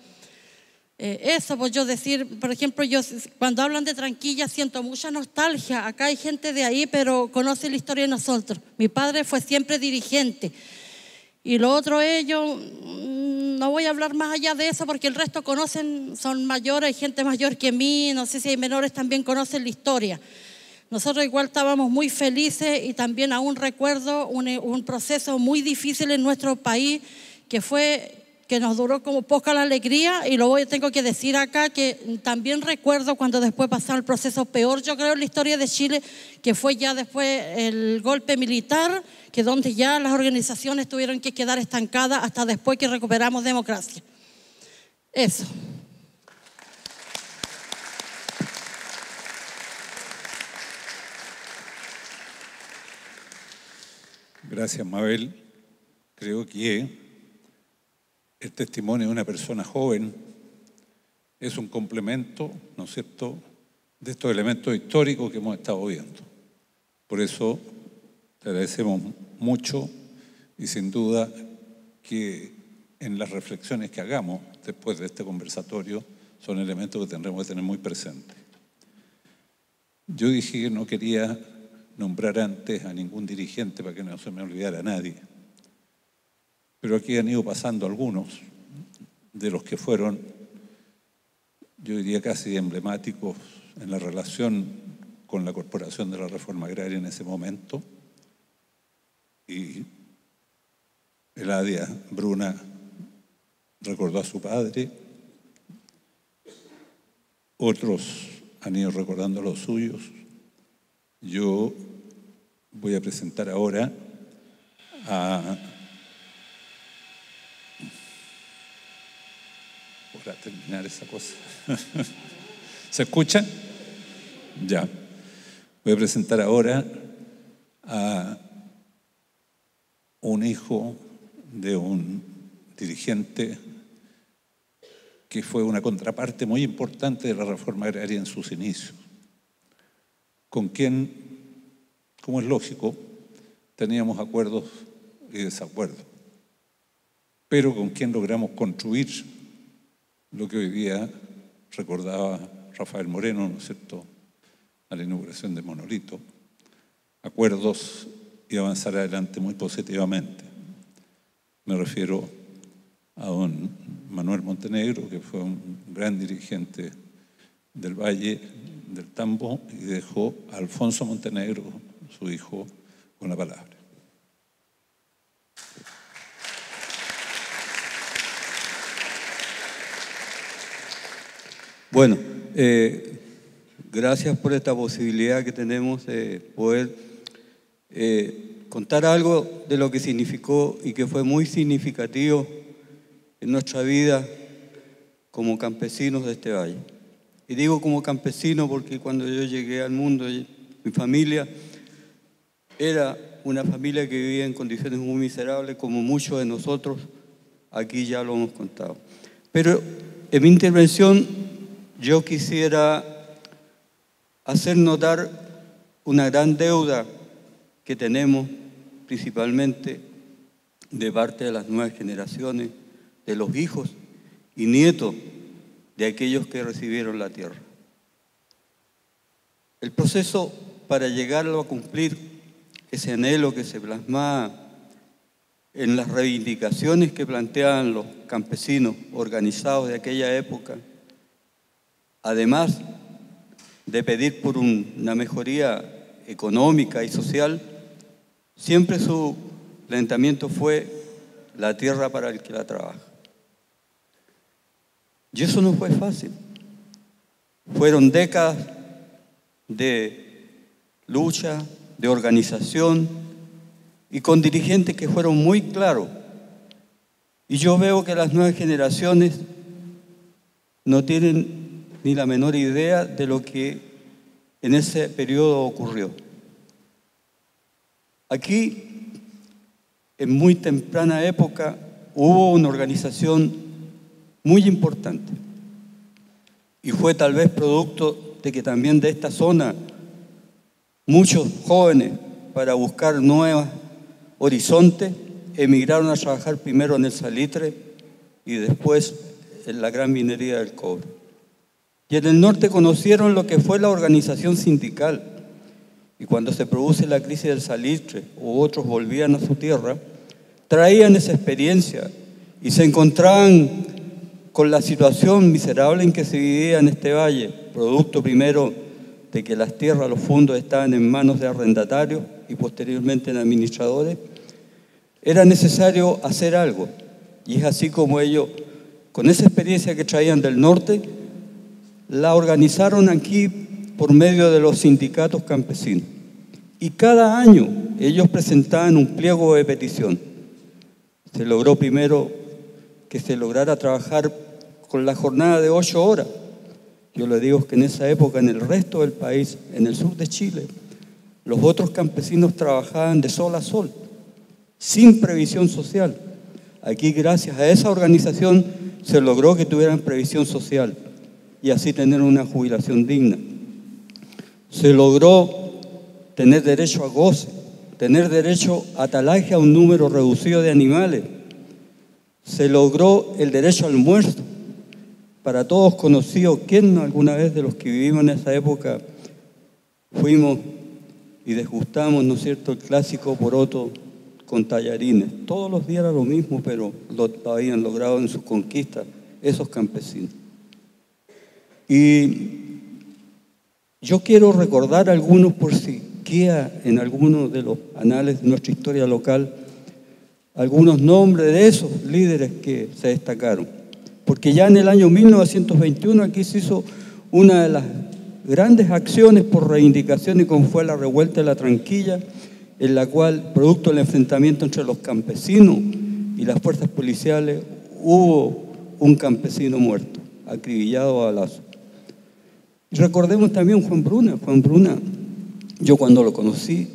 Eso, pues yo decir, por ejemplo, yo cuando hablan de Tranquilla siento mucha nostalgia. Acá hay gente de ahí, pero conoce la historia de nosotros. Mi padre fue siempre dirigente. Y lo otro, ellos, no voy a hablar más allá de eso porque el resto conocen, son mayores, hay gente mayor que mí, no sé si hay menores también conocen la historia. Nosotros igual estábamos muy felices y también aún recuerdo un proceso muy difícil en nuestro país que nos duró como poca la alegría y tengo que decir acá que también recuerdo cuando después pasó el proceso peor, yo creo, en la historia de Chile, que fue ya después el golpe militar, que donde ya las organizaciones tuvieron que quedar estancadas hasta después que recuperamos democracia. Eso. Gracias, Mabel. Creo que el testimonio de una persona joven es un complemento, ¿no es cierto?, de estos elementos históricos que hemos estado viendo. Por eso te agradecemos mucho y sin duda que en las reflexiones que hagamos después de este conversatorio son elementos que tendremos que tener muy presentes. Yo dije que no quería nombrar antes a ningún dirigente para que no se me olvidara a nadie. Pero aquí han ido pasando algunos de los que fueron, yo diría, casi emblemáticos en la relación con la Corporación de la Reforma Agraria en ese momento. Y Eladia Bruna recordó a su padre, otros han ido recordando a los suyos. Yo voy a presentar ahora a... Para terminar esa cosa. ¿Se escucha? Ya. Voy a presentar ahora a un hijo de un dirigente que fue una contraparte muy importante de la reforma agraria en sus inicios, con quien, como es lógico, teníamos acuerdos y desacuerdos, pero con quien logramos construir lo que hoy día recordaba Rafael Moreno, ¿no es cierto?, a la inauguración de Monolito, acuerdos y avanzar adelante muy positivamente. Me refiero a don Manuel Montenegro, que fue un gran dirigente del Valle del Tambo y dejó a Alfonso Montenegro, su hijo, con la palabra. Bueno, gracias por esta posibilidad que tenemos de poder contar algo de lo que significó y que fue muy significativo en nuestra vida como campesinos de este valle. Y digo como campesino porque cuando yo llegué al mundo, mi familia era una familia que vivía en condiciones muy miserables, como muchos de nosotros aquí ya lo hemos contado. Pero en mi intervención yo quisiera hacer notar una gran deuda que tenemos principalmente de parte de las nuevas generaciones, de los hijos y nietos de aquellos que recibieron la tierra. El proceso para llegarlo a cumplir ese anhelo que se plasmaba en las reivindicaciones que planteaban los campesinos organizados de aquella época, además de pedir por una mejoría económica y social, siempre su planteamiento fue la tierra para el que la trabaja. Y eso no fue fácil. Fueron décadas de lucha, de organización y con dirigentes que fueron muy claros. Y yo veo que las nuevas generaciones no tienen ni la menor idea de lo que en ese periodo ocurrió. Aquí, en muy temprana época, hubo una organización muy importante y fue tal vez producto de que también de esta zona muchos jóvenes, para buscar nuevos horizontes, emigraron a trabajar primero en el salitre y después en la gran minería del cobre. Y en el norte conocieron lo que fue la organización sindical. Y cuando se produce la crisis del salitre o otros volvían a su tierra, traían esa experiencia y se encontraban con la situación miserable en que se vivía en este valle, producto primero de que las tierras, los fondos estaban en manos de arrendatarios y posteriormente en administradores. Era necesario hacer algo. Y es así como ellos, con esa experiencia que traían del norte, la organizaron aquí por medio de los sindicatos campesinos. Y cada año ellos presentaban un pliego de petición. Se logró primero que se lograra trabajar con la jornada de 8 horas. Yo le digo que en esa época, en el resto del país, en el sur de Chile, los otros campesinos trabajaban de sol a sol, sin previsión social. Aquí, gracias a esa organización, se logró que tuvieran previsión social y así tener una jubilación digna. Se logró tener derecho a goce, tener derecho a talaje a un número reducido de animales. Se logró el derecho al almuerzo, para todos conocidos. ¿Quién alguna vez de los que vivimos en esa época fuimos y degustamos, ¿no es cierto?, el clásico poroto con tallarines? Todos los días era lo mismo, pero lo habían logrado en sus conquistas esos campesinos. Y yo quiero recordar algunos, por si queda en algunos de los anales de nuestra historia local, algunos nombres de esos líderes que se destacaron. Porque ya en el año 1921 aquí se hizo una de las grandes acciones por reivindicación y como fue la revuelta de la Tranquilla, en la cual, producto del enfrentamiento entre los campesinos y las fuerzas policiales, hubo un campesino muerto, acribillado a balazos. Y recordemos también Juan Bruna. Juan Bruna, yo cuando lo conocí,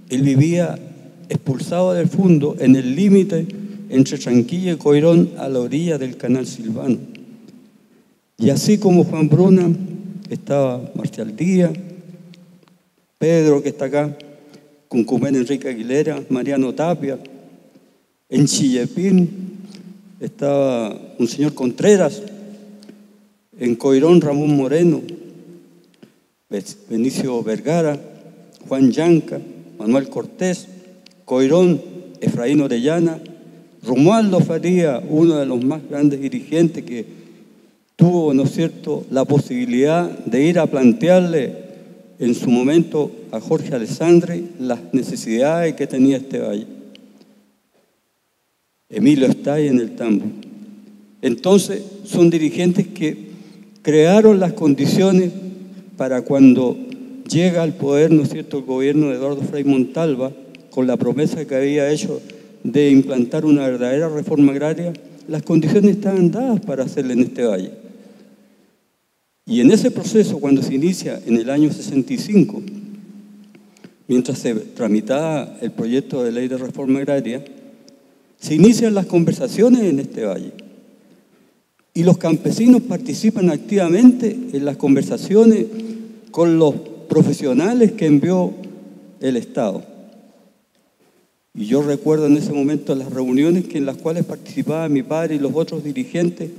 él vivía expulsado del Fundo en el límite entre Tranquilla y Coirón, a la orilla del canal Silvano. Y así como Juan Bruna, estaba Marcial Díaz, Pedro, que está acá, Cuncumén Enrique Aguilera, Mariano Tapia. En Chillepín estaba un señor Contreras, en Coirón Ramón Moreno, Benicio Vergara, Juan Yanca, Manuel Cortés, Coirón Efraín Orellana, Romualdo Faría, uno de los más grandes dirigentes que tuvo, ¿no es cierto?, la posibilidad de ir a plantearle en su momento a Jorge Alessandri las necesidades que tenía este valle. Emilio Estay en el Tambo. Entonces, son dirigentes que crearon las condiciones para cuando llega al poder, ¿no es cierto?, el gobierno de Eduardo Frei Montalva, con la promesa que había hecho de implantar una verdadera reforma agraria, las condiciones estaban dadas para hacerla en este valle. Y en ese proceso, cuando se inicia en el año 65, mientras se tramitaba el proyecto de ley de reforma agraria, se inician las conversaciones en este valle. Y los campesinos participan activamente en las conversaciones con los profesionales que envió el Estado. Y yo recuerdo en ese momento las reuniones en las cuales participaban mi padre y los otros dirigentes,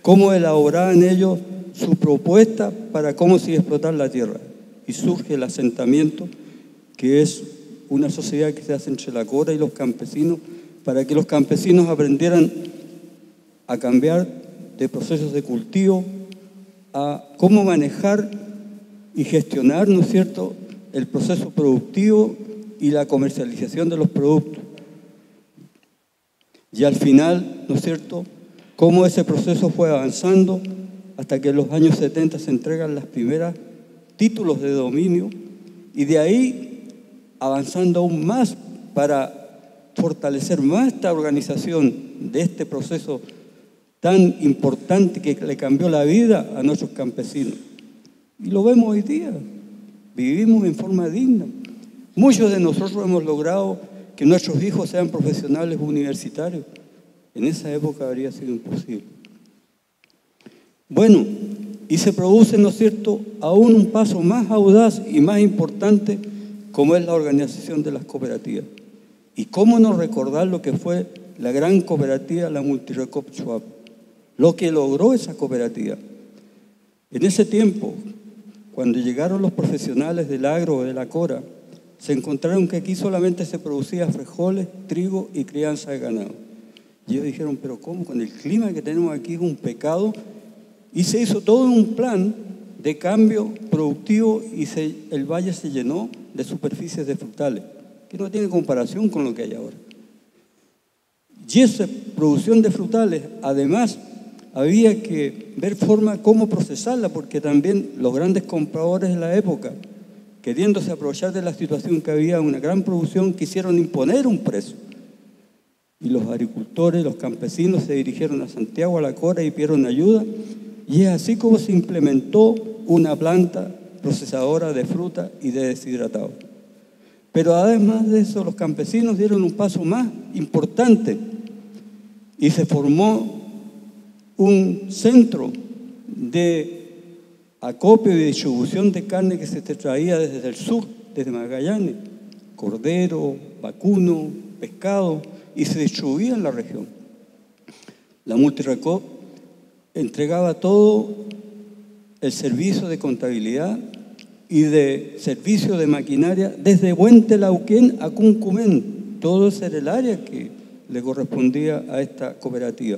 cómo elaboraban ellos su propuesta para cómo se iba a explotar la tierra. Y surge el asentamiento, que es una sociedad que se hace entre la Cora y los campesinos, para que los campesinos aprendieran a cambiar de procesos de cultivo, a cómo manejar y gestionar, ¿no es cierto?, el proceso productivo y la comercialización de los productos. Y al final, ¿no es cierto?, cómo ese proceso fue avanzando hasta que en los años 70 se entregan las primeras títulos de dominio y de ahí avanzando aún más para fortalecer más esta organización de este proceso tan importante que le cambió la vida a nuestros campesinos. Y lo vemos hoy día, vivimos en forma digna. Muchos de nosotros hemos logrado que nuestros hijos sean profesionales universitarios. En esa época habría sido imposible. Bueno, y se produce, ¿no es cierto?, aún un paso más audaz y más importante, como es la organización de las cooperativas. Y cómo no recordar lo que fue la gran cooperativa, la Multirecoop Schwab, lo que logró esa cooperativa. En ese tiempo, cuando llegaron los profesionales del agro o de la cora, se encontraron que aquí solamente se producía frijoles, trigo y crianza de ganado. Y ellos dijeron, pero ¿cómo? Con el clima que tenemos aquí es un pecado. Y se hizo todo un plan de cambio productivo y el valle se llenó de superficies de frutales, que no tiene comparación con lo que hay ahora. Y esa producción de frutales, además, había que ver forma cómo procesarla, porque también los grandes compradores de la época, queriéndose aprovechar de la situación que había, una gran producción, quisieron imponer un precio. Y los agricultores, los campesinos se dirigieron a Santiago, a la Cora, y pidieron ayuda. Y es así como se implementó una planta procesadora de fruta y de deshidratado. Pero además de eso, los campesinos dieron un paso más importante y se formó un centro de acopio y distribución de carne que se traía desde el sur, desde Magallanes, cordero, vacuno, pescado, y se distribuía en la región. La Multirecoop entregaba todo el servicio de contabilidad y de servicio de maquinaria desde Huentelauquén a Cuncumén. Todo ese era el área que le correspondía a esta cooperativa.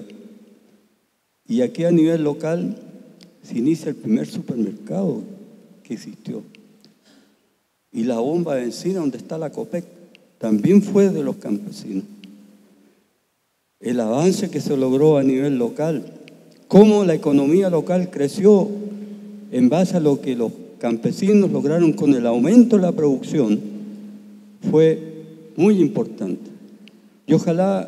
Y aquí a nivel local se inicia el primer supermercado que existió. Y la bomba de benzina donde está la Copec también fue de los campesinos. El avance que se logró a nivel local, cómo la economía local creció en base a lo que los campesinos lograron con el aumento de la producción, fue muy importante. Y ojalá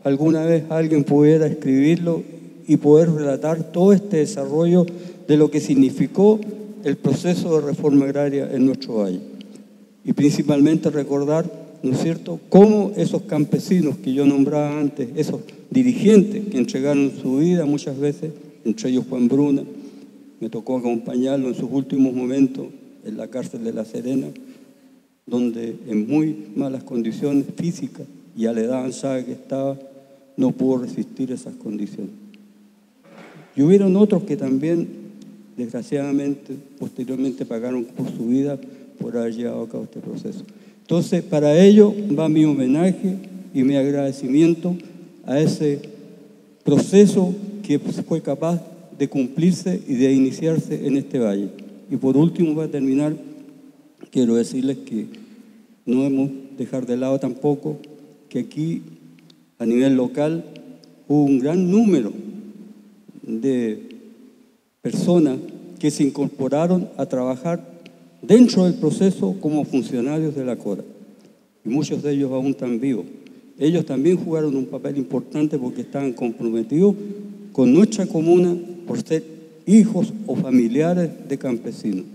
alguna vez alguien pudiera escribirlo y poder relatar todo este desarrollo de lo que significó el proceso de reforma agraria en nuestro valle. Y principalmente recordar, ¿no es cierto?, cómo esos campesinos que yo nombraba antes, esos dirigentes que entregaron su vida muchas veces, entre ellos Juan Bruna, me tocó acompañarlo en sus últimos momentos en la cárcel de La Serena, donde en muy malas condiciones físicas y a la edad avanzada que estaba, no pudo resistir esas condiciones. Y hubieron otros que también, desgraciadamente, posteriormente pagaron por su vida por haber llevado a cabo este proceso. Entonces, para ello va mi homenaje y mi agradecimiento a ese proceso que fue capaz de cumplirse y de iniciarse en este valle. Y por último, para terminar, quiero decirles que no debemos dejar de lado tampoco que aquí, a nivel local, hubo un gran número de personas que se incorporaron a trabajar dentro del proceso como funcionarios de la Cora. Y muchos de ellos aún están vivos. Ellos también jugaron un papel importante porque estaban comprometidos con nuestra comuna por ser hijos o familiares de campesinos.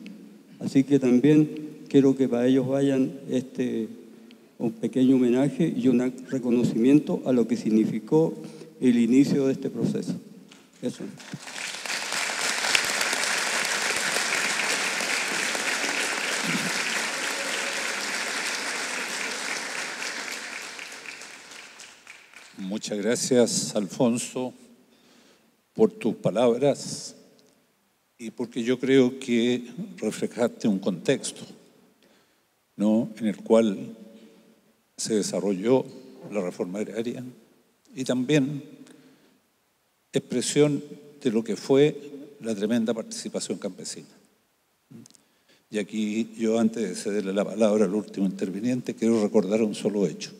Así que también quiero que para ellos vayan un pequeño homenaje y un reconocimiento a lo que significó el inicio de este proceso. Eso. Muchas gracias, Alfonso, por tus palabras y porque yo creo que reflejaste un contexto, ¿no?, en el cual se desarrolló la reforma agraria y también expresión de lo que fue la tremenda participación campesina. Y aquí yo, antes de cederle la palabra al último interviniente, quiero recordar un solo hecho.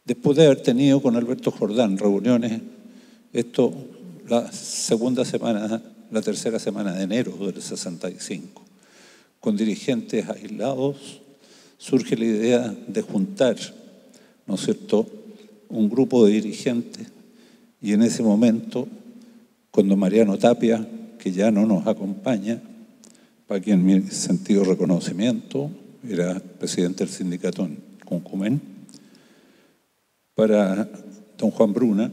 Después de haber tenido con Alberto Jordán reuniones, la tercera semana de enero del 65, con dirigentes aislados, surge la idea de juntar, ¿no es cierto?, un grupo de dirigentes, y en ese momento, cuando Mariano Tapia, que ya no nos acompaña, para quien mi sentido de reconocimiento, era presidente del sindicato en Cuncumen, para don Juan Bruna,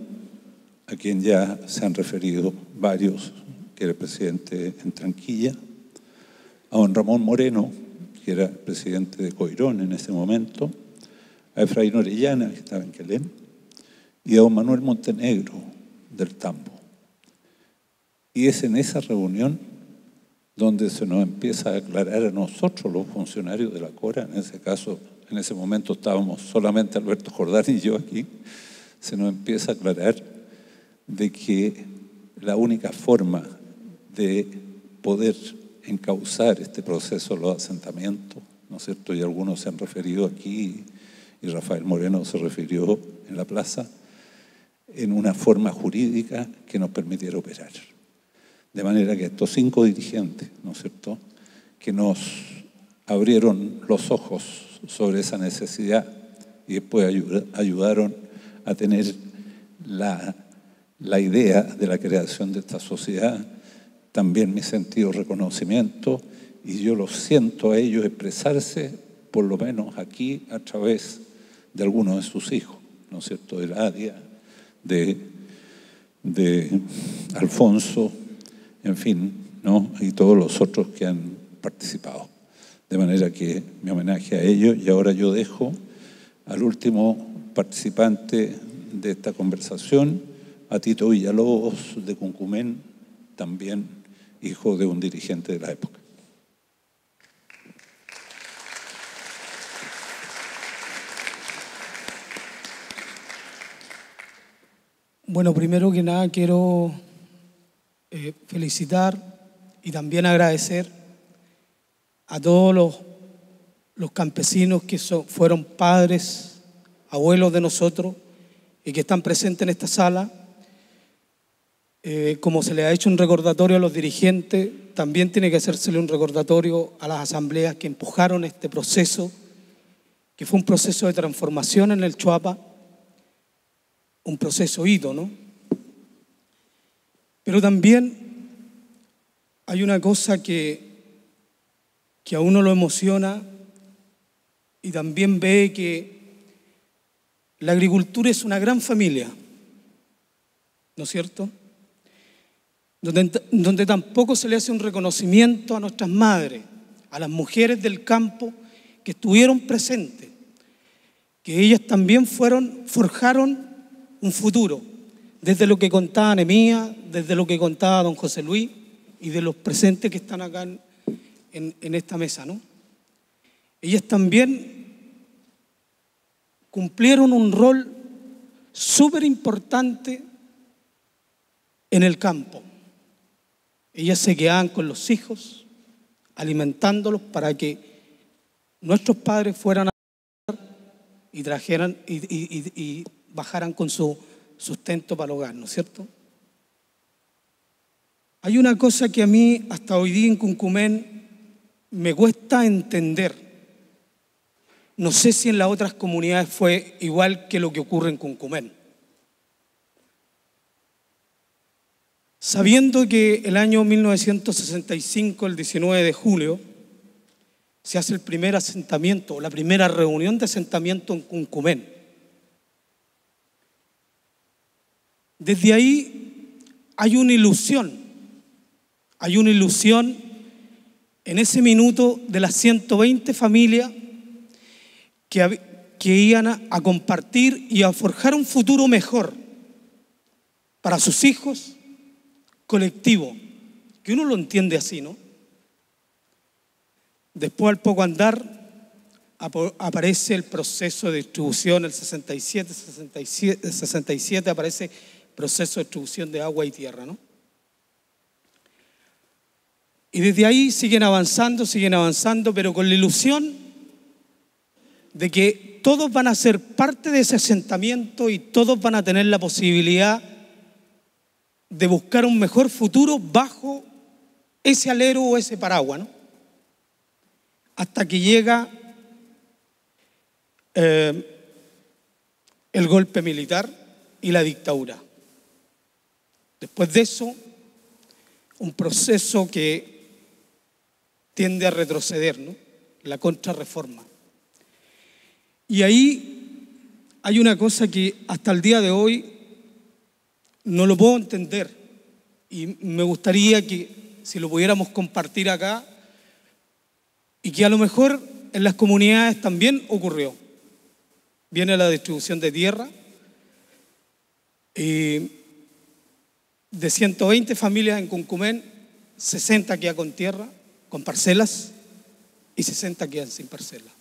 a quien ya se han referido varios, que era presidente en Tranquilla, a don Ramón Moreno, que era presidente de Coirón en ese momento, a Efraín Orellana, que estaba en Quelén, y a don Manuel Montenegro, del Tambo. Y es en esa reunión donde se nos empieza a aclarar a nosotros, los funcionarios de la CORA, en ese caso, en ese momento estábamos solamente Alberto Jordán y yo aquí, se nos empieza a aclarar de que la única forma de poder encauzar este proceso de los asentamientos, ¿no es cierto?, y algunos se han referido aquí, y Rafael Moreno se refirió en la plaza, en una forma jurídica que nos permitiera operar. De manera que estos 5 dirigentes, ¿no es cierto?, que nos abrieron los ojos sobre esa necesidad y después ayudaron a tener la idea de la creación de esta sociedad, también mi sentido de reconocimiento, y yo los siento a ellos expresarse, por lo menos aquí, a través de algunos de sus hijos, ¿no es cierto?, de Ladia, de Alfonso, en fin, ¿no?, y todos los otros que han participado. De manera que mi homenaje a ellos, y ahora yo dejo al último participante de esta conversación, a Tito Villalobos de Cuncumen, también hijo de un dirigente de la época. Bueno, primero que nada quiero felicitar y también agradecer a todos los campesinos que fueron padres, abuelos de nosotros y que están presentes en esta sala. Como se le ha hecho un recordatorio a los dirigentes, también tiene que hacérsele un recordatorio a las asambleas que empujaron este proceso, que fue un proceso de transformación en el Choapa, un proceso hito, ¿no? Pero también hay una cosa que a uno lo emociona y también ve que la agricultura es una gran familia, ¿no es cierto?, donde tampoco se le hace un reconocimiento a nuestras madres, a las mujeres del campo que estuvieron presentes, que ellas también forjaron un futuro, desde lo que contaba Nemía, desde lo que contaba don José Luis y de los presentes que están acá en esta mesa, ¿no? Ellas también cumplieron un rol súper importante en el campo. Ellas se quedaban con los hijos, alimentándolos para que nuestros padres fueran a y trajeran y bajaran con su sustento para el hogar, ¿no es cierto? Hay una cosa que a mí hasta hoy día en Cuncumen me cuesta entender. No sé si en las otras comunidades fue igual que lo que ocurre en Cuncumen. Sabiendo que el año 1965, el 19 de julio, se hace el primer asentamiento, la primera reunión de asentamiento en Cuncumen. Desde ahí hay una ilusión en ese minuto de las 120 familias que iban a compartir y a forjar un futuro mejor para sus hijos, colectivo, que uno lo entiende así, ¿no? Después, al poco andar, aparece el proceso de distribución, el 67 aparece el proceso de distribución de agua y tierra, ¿no? Y desde ahí siguen avanzando, pero con la ilusión de que todos van a ser parte de ese asentamiento y todos van a tener la posibilidad de buscar un mejor futuro bajo ese alero o ese paraguas, ¿no? Hasta que llega el golpe militar y la dictadura. Después de eso, un proceso que tiende a retroceder, ¿no? La contrarreforma. Y ahí hay una cosa que hasta el día de hoy no lo puedo entender, y me gustaría que si lo pudiéramos compartir acá, y que a lo mejor en las comunidades también ocurrió. Viene la distribución de tierra, de 120 familias en Concumén, 60 quedan con tierra, con parcelas, y 60 quedan sin parcela.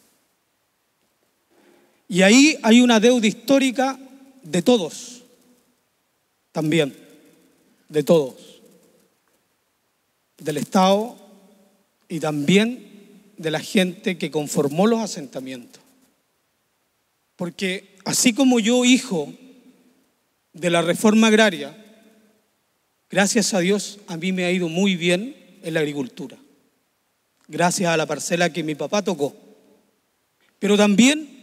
Y ahí hay una deuda histórica de todos, también, de todos, del Estado y también de la gente que conformó los asentamientos. Porque así como yo, hijo de la reforma agraria, gracias a Dios, a mí me ha ido muy bien en la agricultura, gracias a la parcela que mi papá tocó. Pero también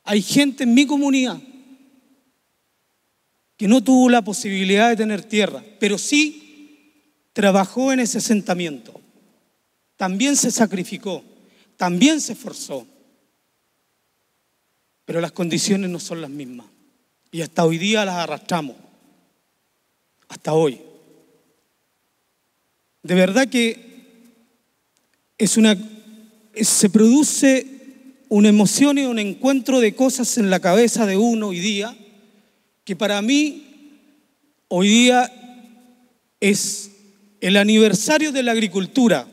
hay gente en mi comunidad que no tuvo la posibilidad de tener tierra, pero sí trabajó en ese asentamiento. También se sacrificó, también se esforzó. Pero las condiciones no son las mismas. Y hasta hoy día las arrastramos. Hasta hoy. De verdad que se produce una emoción y un encuentro de cosas en la cabeza de uno hoy día, que para mí hoy día es el aniversario de la agricultura.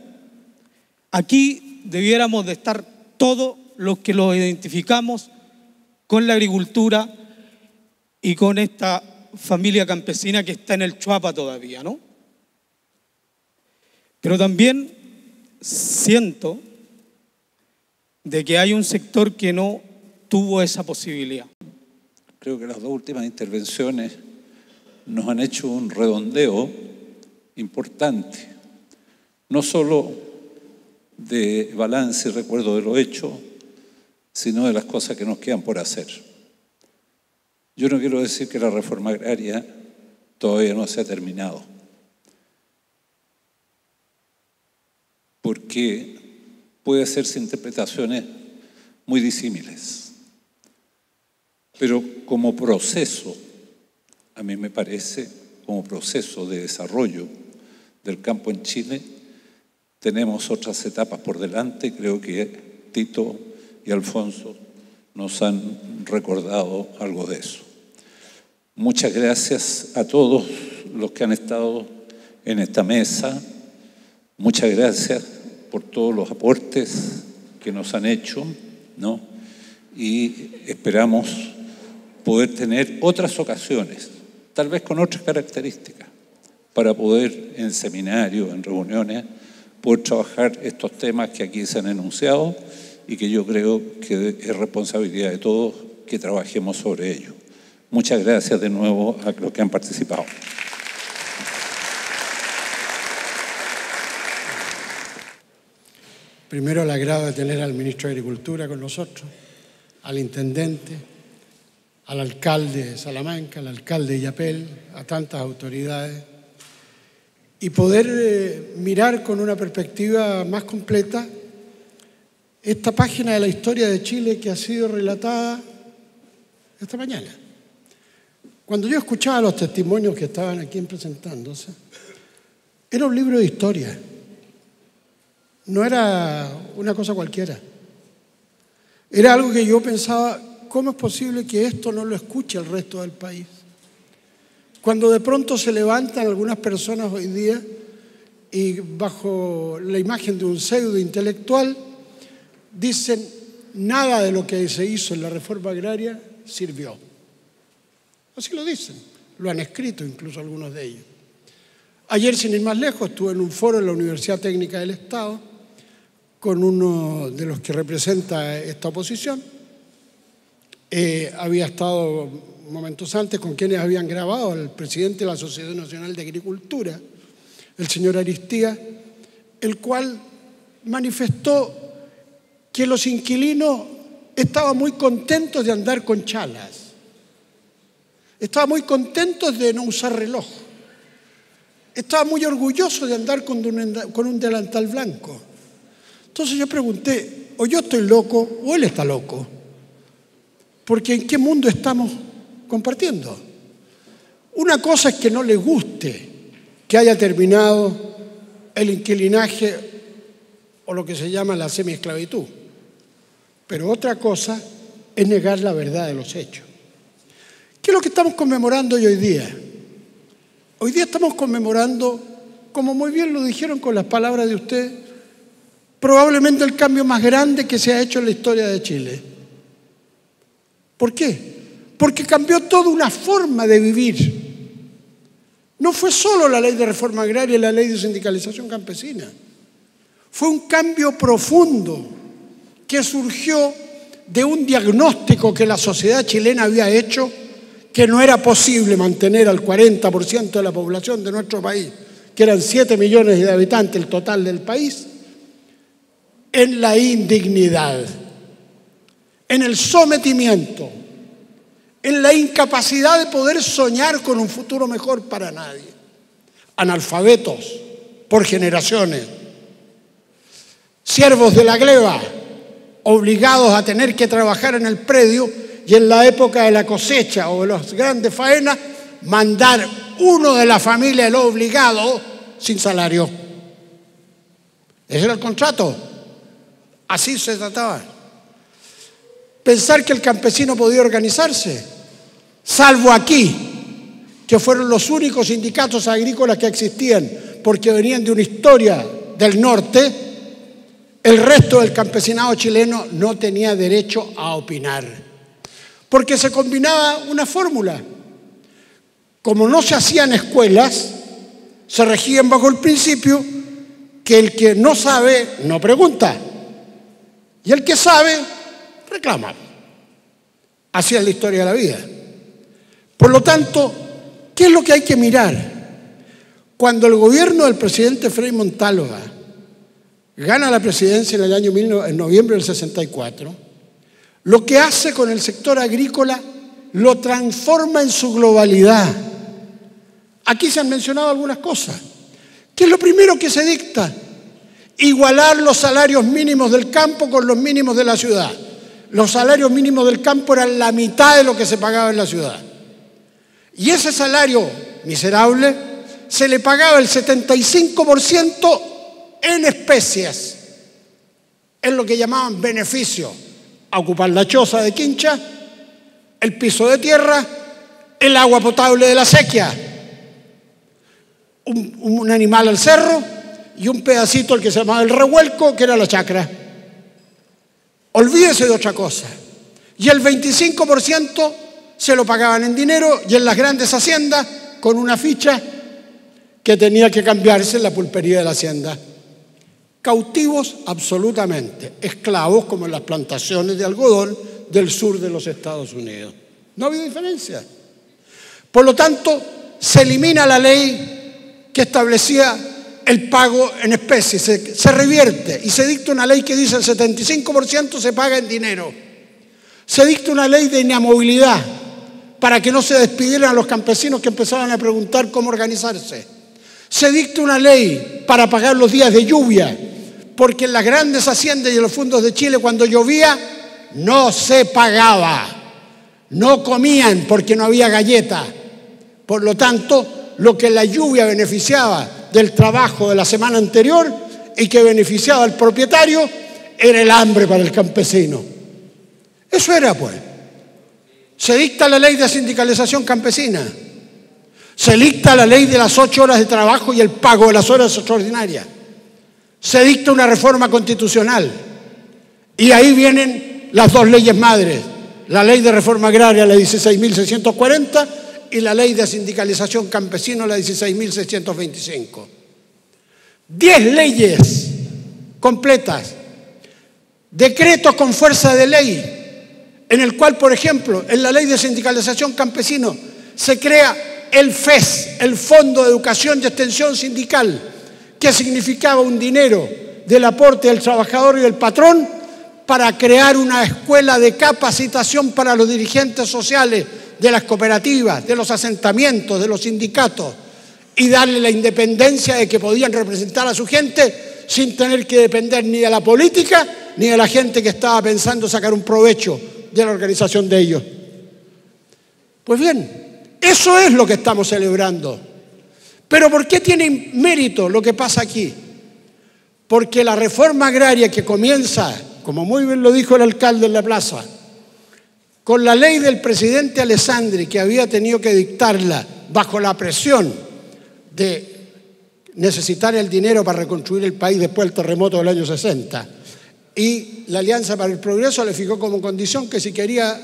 Aquí debiéramos de estar todos los que lo identificamos con la agricultura y con esta familia campesina que está en el Chuapa todavía, ¿no? Pero también siento de que hay un sector que no tuvo esa posibilidad. Creo que las dos últimas intervenciones nos han hecho un redondeo importante, no solo de balance y recuerdo de lo hecho, sino de las cosas que nos quedan por hacer. Yo no quiero decir que la reforma agraria todavía no se ha terminado, porque puede hacerse interpretaciones muy disímiles. Pero como proceso, a mí me parece, como proceso de desarrollo del campo en Chile, tenemos otras etapas por delante. Creo que Tito y Alfonso nos han recordado algo de eso. Muchas gracias a todos los que han estado en esta mesa. Muchas gracias por todos los aportes que nos han hecho, ¿no? Y esperamos poder tener otras ocasiones, tal vez con otras características, para poder en seminarios, en reuniones, poder trabajar estos temas que aquí se han enunciado y que yo creo que es responsabilidad de todos que trabajemos sobre ello. Muchas gracias de nuevo a los que han participado. Primero, el agrado de tener al ministro de Agricultura con nosotros, al intendente, al alcalde de Salamanca, al alcalde de Illapel, a tantas autoridades, y poder mirar con una perspectiva más completa esta página de la historia de Chile que ha sido relatada esta mañana. Cuando yo escuchaba los testimonios que estaban aquí presentándose, era un libro de historia. No era una cosa cualquiera. Era algo que yo pensaba, ¿cómo es posible que esto no lo escuche el resto del país? Cuando de pronto se levantan algunas personas hoy día y bajo la imagen de un pseudo intelectual dicen nada de lo que se hizo en la reforma agraria sirvió. Así lo dicen, lo han escrito incluso algunos de ellos. Ayer, sin ir más lejos, estuve en un foro en la Universidad Técnica del Estado con uno de los que representa esta oposición. Había estado momentos antes con quienes habían grabado al presidente de la Sociedad Nacional de Agricultura, el señor Aristía, el cual manifestó que los inquilinos estaban muy contentos de andar con chalas, estaban muy contentos de no usar reloj, estaban muy orgullosos de andar con un delantal blanco. Entonces yo pregunté, o yo estoy loco o él está loco, porque ¿en qué mundo estamos compartiendo? Una cosa es que no le guste que haya terminado el inquilinaje o lo que se llama la semiesclavitud, pero otra cosa es negar la verdad de los hechos. ¿Qué es lo que estamos conmemorando hoy día? Hoy día estamos conmemorando, como muy bien lo dijeron con las palabras de usted, probablemente el cambio más grande que se ha hecho en la historia de Chile. ¿Por qué? Porque cambió toda una forma de vivir. No fue solo la ley de reforma agraria y la ley de sindicalización campesina. Fue un cambio profundo que surgió de un diagnóstico que la sociedad chilena había hecho, que no era posible mantener al 40% de la población de nuestro país, que eran 7 millones de habitantes el total del país, en la indignidad, en el sometimiento, en la incapacidad de poder soñar con un futuro mejor para nadie. Analfabetos por generaciones, siervos de la gleba, obligados a tener que trabajar en el predio y en la época de la cosecha o de las grandes faenas, mandar uno de la familia, el obligado, sin salario. Ese era el contrato. Así se trataba. Pensar que el campesino podía organizarse, salvo aquí, que fueron los únicos sindicatos agrícolas que existían, porque venían de una historia del norte, el resto del campesinado chileno no tenía derecho a opinar. Porque se combinaba una fórmula. Como no se hacían escuelas, se regían bajo el principio que el que no sabe no pregunta. Y el que sabe, reclama. Así es la historia de la vida. Por lo tanto, ¿qué es lo que hay que mirar? Cuando el gobierno del presidente Frei Montalva gana la presidencia en noviembre del 64, lo que hace con el sector agrícola lo transforma en su globalidad. Aquí se han mencionado algunas cosas. ¿Qué es lo primero que se dicta? Igualar los salarios mínimos del campo con los mínimos de la ciudad. Los salarios mínimos del campo eran la mitad de lo que se pagaba en la ciudad. Y ese salario miserable se le pagaba el 75% en especies, en lo que llamaban beneficio. A ocupar la choza de quincha, el piso de tierra, el agua potable de la sequía, un animal al cerro y un pedacito, el que se llamaba el revuelco, que era la chacra. Olvídese de otra cosa. Y el 25% se lo pagaban en dinero y en las grandes haciendas con una ficha que tenía que cambiarse en la pulpería de la hacienda. Cautivos absolutamente, esclavos como en las plantaciones de algodón del sur de los Estados Unidos. No había diferencia. Por lo tanto, se elimina la ley que establecía el pago en especie, se revierte y se dicta una ley que dice el 75% se paga en dinero. Se dicta una ley de inamovilidad para que no se despidieran a los campesinos que empezaban a preguntar cómo organizarse. Se dicta una ley para pagar los días de lluvia, porque en las grandes haciendas y en los fondos de Chile cuando llovía no se pagaba, no comían porque no había galleta. Por lo tanto, lo que la lluvia beneficiaba del trabajo de la semana anterior y que beneficiaba al propietario era el hambre para el campesino. Eso era, pues. Se dicta la ley de sindicalización campesina. Se dicta la ley de las 8 horas de trabajo y el pago de las horas extraordinarias. Se dicta una reforma constitucional. Y ahí vienen las dos leyes madres. La ley de reforma agraria, la 16.640, y la ley de sindicalización campesina, la 16.625. 10 leyes completas, decretos con fuerza de ley, en el cual, por ejemplo, en la ley de sindicalización campesino se crea el FES, el Fondo de Educación y Extensión Sindical, que significaba un dinero del aporte del trabajador y del patrón para crear una escuela de capacitación para los dirigentes sociales de las cooperativas, de los asentamientos, de los sindicatos, y darle la independencia de que podían representar a su gente sin tener que depender ni de la política ni de la gente que estaba pensando sacar un provecho de la organización de ellos. Pues bien, eso es lo que estamos celebrando. Pero ¿por qué tiene mérito lo que pasa aquí? Porque la reforma agraria que comienza, como muy bien lo dijo el alcalde en la plaza, con la ley del presidente Alessandri, que había tenido que dictarla bajo la presión de necesitar el dinero para reconstruir el país después del terremoto del año 60, y la Alianza para el Progreso le fijó como condición que si quería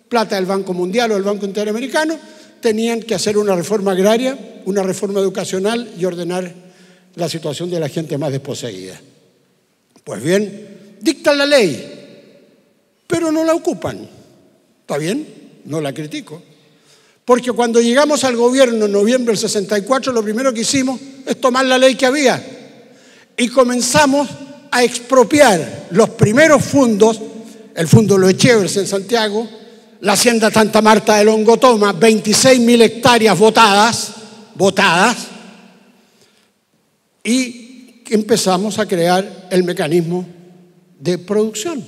plata del Banco Mundial o del Banco Interamericano, tenían que hacer una reforma agraria, una reforma educacional y ordenar la situación de la gente más desposeída. Pues bien, dictan la ley, pero no la ocupan. ¿Está bien? No la critico. Porque cuando llegamos al gobierno en noviembre del 64, lo primero que hicimos es tomar la ley que había y comenzamos a expropiar los primeros fondos, el Fondo Los Echevers en Santiago, la Hacienda Santa Marta de Longotoma, 26.000 hectáreas votadas, y empezamos a crear el mecanismo de producción.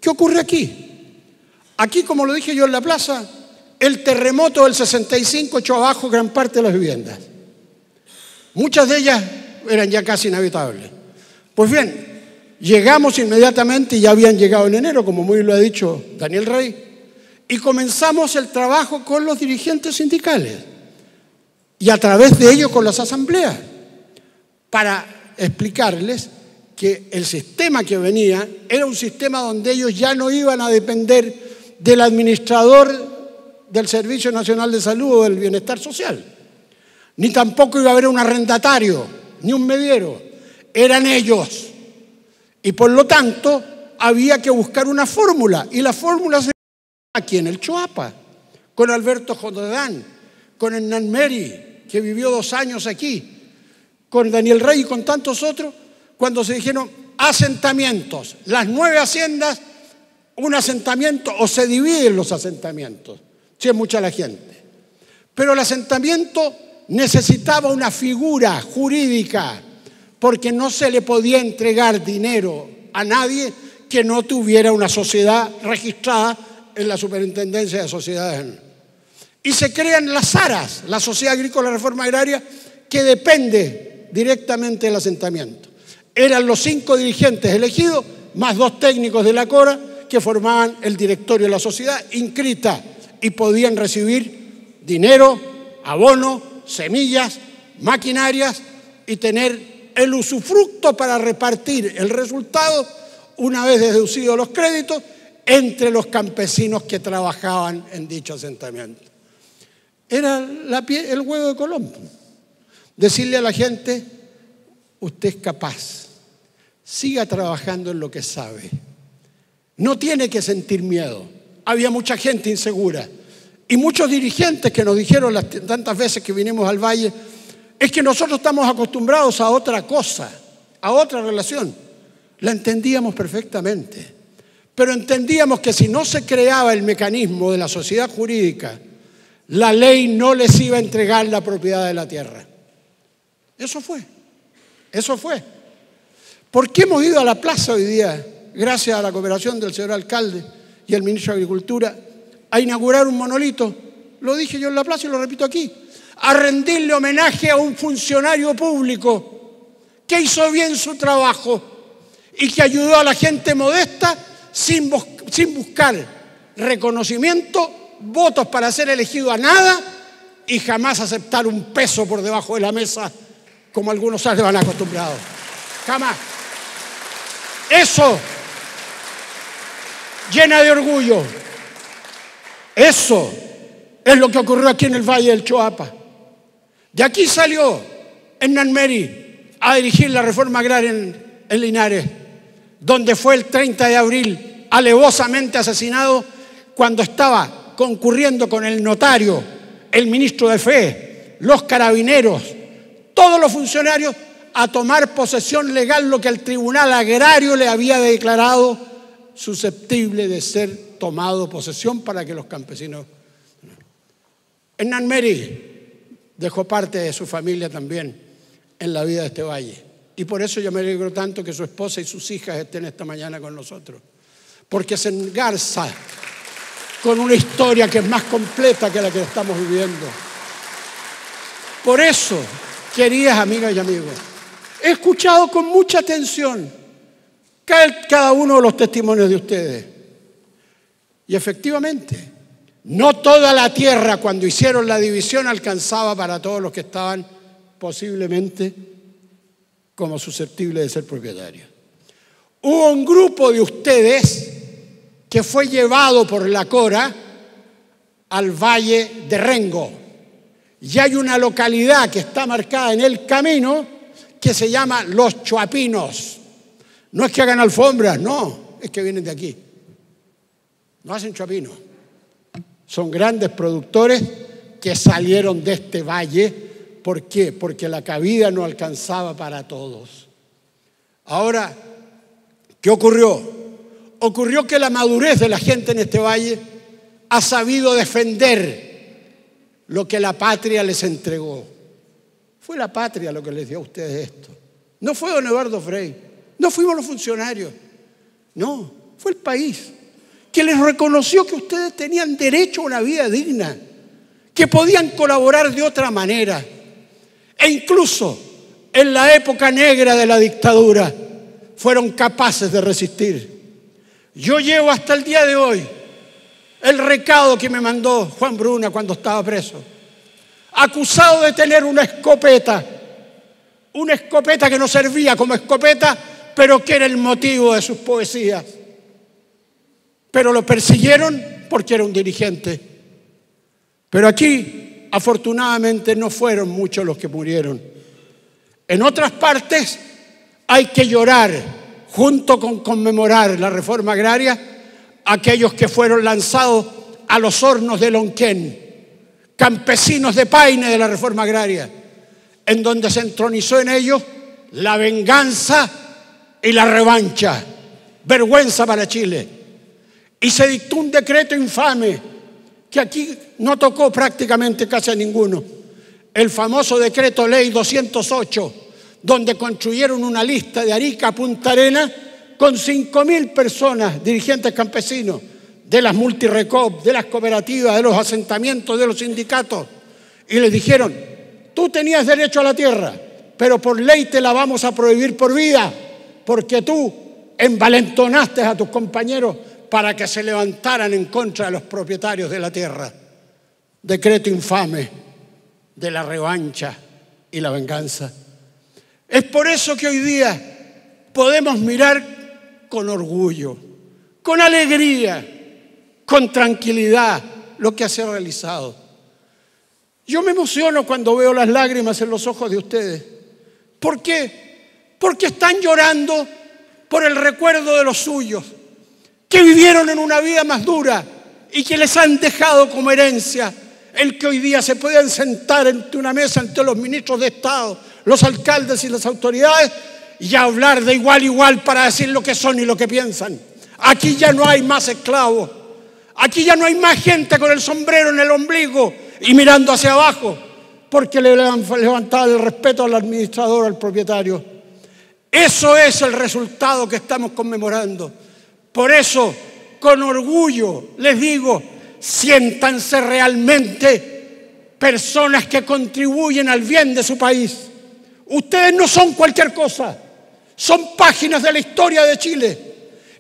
¿Qué ocurre aquí? Aquí, como lo dije yo en la plaza, el terremoto del 65 echó abajo gran parte de las viviendas. Muchas de ellas eran ya casi inhabitables. Pues bien, llegamos inmediatamente, y ya habían llegado en enero, como muy lo ha dicho Daniel Rey, y comenzamos el trabajo con los dirigentes sindicales y a través de ellos con las asambleas para explicarles que el sistema que venía era un sistema donde ellos ya no iban a depender del administrador del Servicio Nacional de Salud o del Bienestar Social, ni tampoco iba a haber un arrendatario, ni un mediero, eran ellos. Y por lo tanto había que buscar una fórmula, y la fórmula se aquí en el Choapa, con Alberto Jordán, con Hernán Meri, que vivió 2 años aquí, con Daniel Rey y con tantos otros, cuando se dijeron asentamientos, las 9 haciendas, un asentamiento, o se dividen los asentamientos, si es mucha la gente. Pero el asentamiento necesitaba una figura jurídica, porque no se le podía entregar dinero a nadie que no tuviera una sociedad registrada en la Superintendencia de Sociedades. Y se crean las SARAs, la Sociedad Agrícola de Reforma Agraria, que depende directamente del asentamiento. Eran los 5 dirigentes elegidos, más 2 técnicos de la CORA, que formaban el directorio de la sociedad inscrita y podían recibir dinero, abono, semillas, maquinarias y tener el usufructo para repartir el resultado una vez deducidos los créditos entre los campesinos que trabajaban en dicho asentamiento. Era el huevo de Colombo. Decirle a la gente, usted es capaz, siga trabajando en lo que sabe. No tiene que sentir miedo. Había mucha gente insegura y muchos dirigentes que nos dijeron las tantas veces que vinimos al Valle, es que nosotros estamos acostumbrados a otra cosa, a otra relación. La entendíamos perfectamente, pero entendíamos que si no se creaba el mecanismo de la sociedad jurídica, la ley no les iba a entregar la propiedad de la tierra. Eso fue. ¿Por qué hemos ido a la plaza hoy día, gracias a la cooperación del señor alcalde y el ministro de Agricultura, a inaugurar un monolito? Lo dije yo en la plaza y lo repito aquí. A rendirle homenaje a un funcionario público que hizo bien su trabajo y que ayudó a la gente modesta sin buscar reconocimiento, votos para ser elegido a nada y jamás aceptar un peso por debajo de la mesa como algunos se van acostumbrados. Jamás. Eso llena de orgullo. Eso es lo que ocurrió aquí en el Valle del Choapa. De aquí salió Hernán Meri a dirigir la reforma agraria en Linares, donde fue el 30 de abril alevosamente asesinado cuando estaba concurriendo con el notario, el ministro de Fe, los carabineros, todos los funcionarios a tomar posesión legal lo que el Tribunal Agrario le había declarado susceptible de ser tomado posesión para que los campesinos... Hernán Meri dejó parte de su familia también en la vida de este valle. Y por eso yo me alegro tanto que su esposa y sus hijas estén esta mañana con nosotros. Porque se engarza con una historia que es más completa que la que estamos viviendo. Por eso, queridas amigas y amigos, he escuchado con mucha atención cada uno de los testimonios de ustedes. Y efectivamente, no toda la tierra cuando hicieron la división alcanzaba para todos los que estaban posiblemente como susceptibles de ser propietarios. Hubo un grupo de ustedes que fue llevado por la Cora al Valle de Rengo. Y hay una localidad que está marcada en el camino que se llama Los Choapinos. No es que hagan alfombras, no, es que vienen de aquí. No hacen choapinos. Son grandes productores que salieron de este valle. ¿Por qué? Porque la cabida no alcanzaba para todos. Ahora, ¿qué ocurrió? Ocurrió que la madurez de la gente en este valle ha sabido defender lo que la patria les entregó. Fue la patria lo que les dio a ustedes esto. No fue don Eduardo Frei, no fuimos los funcionarios, no, fue el país que les reconoció que ustedes tenían derecho a una vida digna, que podían colaborar de otra manera. E incluso en la época negra de la dictadura fueron capaces de resistir. Yo llevo hasta el día de hoy el recado que me mandó Juan Bruna cuando estaba preso, acusado de tener una escopeta que no servía como escopeta, pero que era el motivo de sus poesías. Pero lo persiguieron porque era un dirigente. Pero aquí, afortunadamente, no fueron muchos los que murieron. En otras partes hay que llorar, junto con conmemorar la reforma agraria, aquellos que fueron lanzados a los hornos de Lonquén, campesinos de Paine de la reforma agraria, en donde se entronizó en ellos la venganza y la revancha. Vergüenza para Chile. Y se dictó un decreto infame que aquí no tocó prácticamente casi a ninguno. El famoso decreto ley 208, donde construyeron una lista de Arica a Punta Arenas con 5.000 personas, dirigentes campesinos, de las multirecop, de las cooperativas, de los asentamientos, de los sindicatos. Y les dijeron, tú tenías derecho a la tierra, pero por ley te la vamos a prohibir por vida, porque tú envalentonaste a tus compañeros para que se levantaran en contra de los propietarios de la tierra. Decreto infame de la revancha y la venganza. Es por eso que hoy día podemos mirar con orgullo, con alegría, con tranquilidad lo que se ha realizado. Yo me emociono cuando veo las lágrimas en los ojos de ustedes. ¿Por qué? Porque están llorando por el recuerdo de los suyos, que vivieron en una vida más dura y que les han dejado como herencia el que hoy día se puedan sentar ante una mesa ante los ministros de Estado, los alcaldes y las autoridades y hablar de igual a igual para decir lo que son y lo que piensan. Aquí ya no hay más esclavos, aquí ya no hay más gente con el sombrero en el ombligo y mirando hacia abajo porque le levantaban el respeto al administrador, al propietario. Eso es el resultado que estamos conmemorando. Por eso, con orgullo, les digo, siéntanse realmente personas que contribuyen al bien de su país. Ustedes no son cualquier cosa, son páginas de la historia de Chile.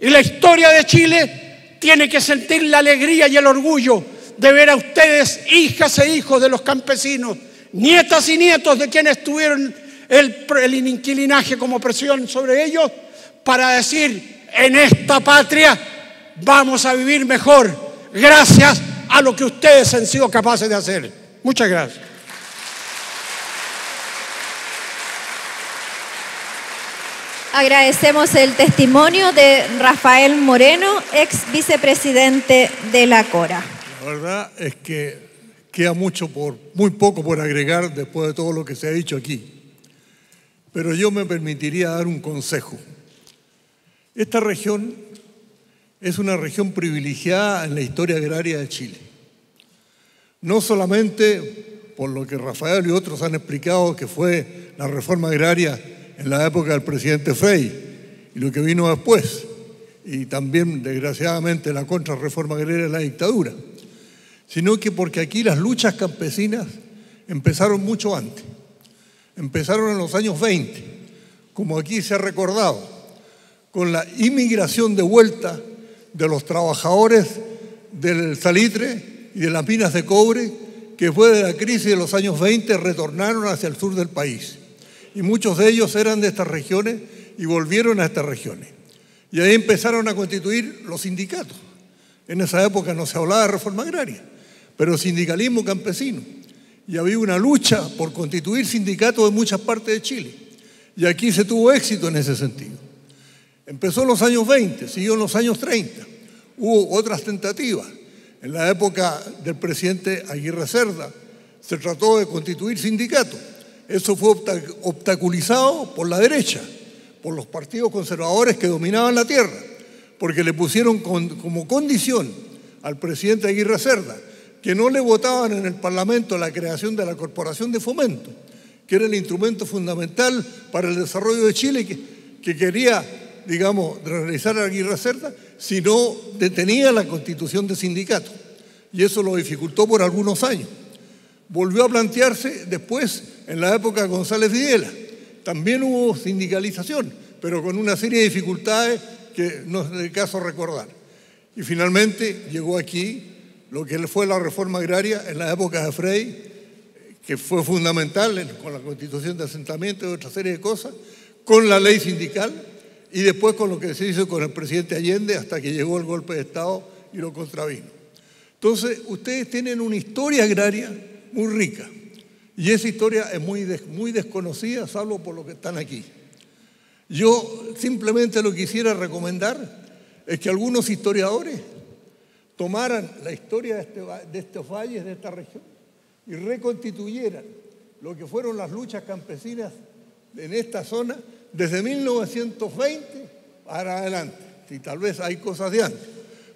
Y la historia de Chile tiene que sentir la alegría y el orgullo de ver a ustedes, hijas e hijos de los campesinos, nietas y nietos de quienes tuvieron el inquilinaje como presión sobre ellos, para decir, en esta patria vamos a vivir mejor gracias a lo que ustedes han sido capaces de hacer. Muchas gracias. Agradecemos el testimonio de Rafael Moreno, ex vicepresidente de la Cora. La verdad es que queda muy poco por agregar después de todo lo que se ha dicho aquí. Pero yo me permitiría dar un consejo. Esta región es una región privilegiada en la historia agraria de Chile. No solamente por lo que Rafael y otros han explicado que fue la reforma agraria en la época del presidente Frei y lo que vino después, y también desgraciadamente la contrarreforma agraria de la dictadura, sino que porque aquí las luchas campesinas empezaron mucho antes, empezaron en los años 20, como aquí se ha recordado, con la inmigración de vuelta de los trabajadores del salitre y de las minas de cobre, que fue de la crisis de los años 20, retornaron hacia el sur del país. Y muchos de ellos eran de estas regiones y volvieron a estas regiones. Y ahí empezaron a constituir los sindicatos. En esa época no se hablaba de reforma agraria, pero sindicalismo campesino. Y había una lucha por constituir sindicatos en muchas partes de Chile. Y aquí se tuvo éxito en ese sentido. Empezó en los años 20, siguió en los años 30. Hubo otras tentativas. En la época del presidente Aguirre Cerda se trató de constituir sindicatos. Eso fue obstaculizado por la derecha, por los partidos conservadores que dominaban la tierra, porque le pusieron como condición al presidente Aguirre Cerda que no le votaban en el Parlamento la creación de la Corporación de Fomento, que era el instrumento fundamental para el desarrollo de Chile que quería, digamos, realizar Aguirre Cerda, si no detenía la constitución de sindicatos. Y eso lo dificultó por algunos años. Volvió a plantearse después, en la época de González Videla. También hubo sindicalización, pero con una serie de dificultades que no es el caso recordar. Y finalmente llegó aquí lo que fue la reforma agraria en la época de Frei, que fue fundamental con la constitución de asentamiento y otra serie de cosas, con la ley sindical y después con lo que se hizo con el presidente Allende hasta que llegó el golpe de Estado y lo contravino. Entonces, ustedes tienen una historia agraria muy rica y esa historia es muy desconocida, salvo por los que están aquí. Yo simplemente lo que quisiera recomendar es que algunos historiadores tomaran la historia de estos valles, de esta región, y reconstituyeran lo que fueron las luchas campesinas en esta zona desde 1920 para adelante, y tal vez hay cosas de antes,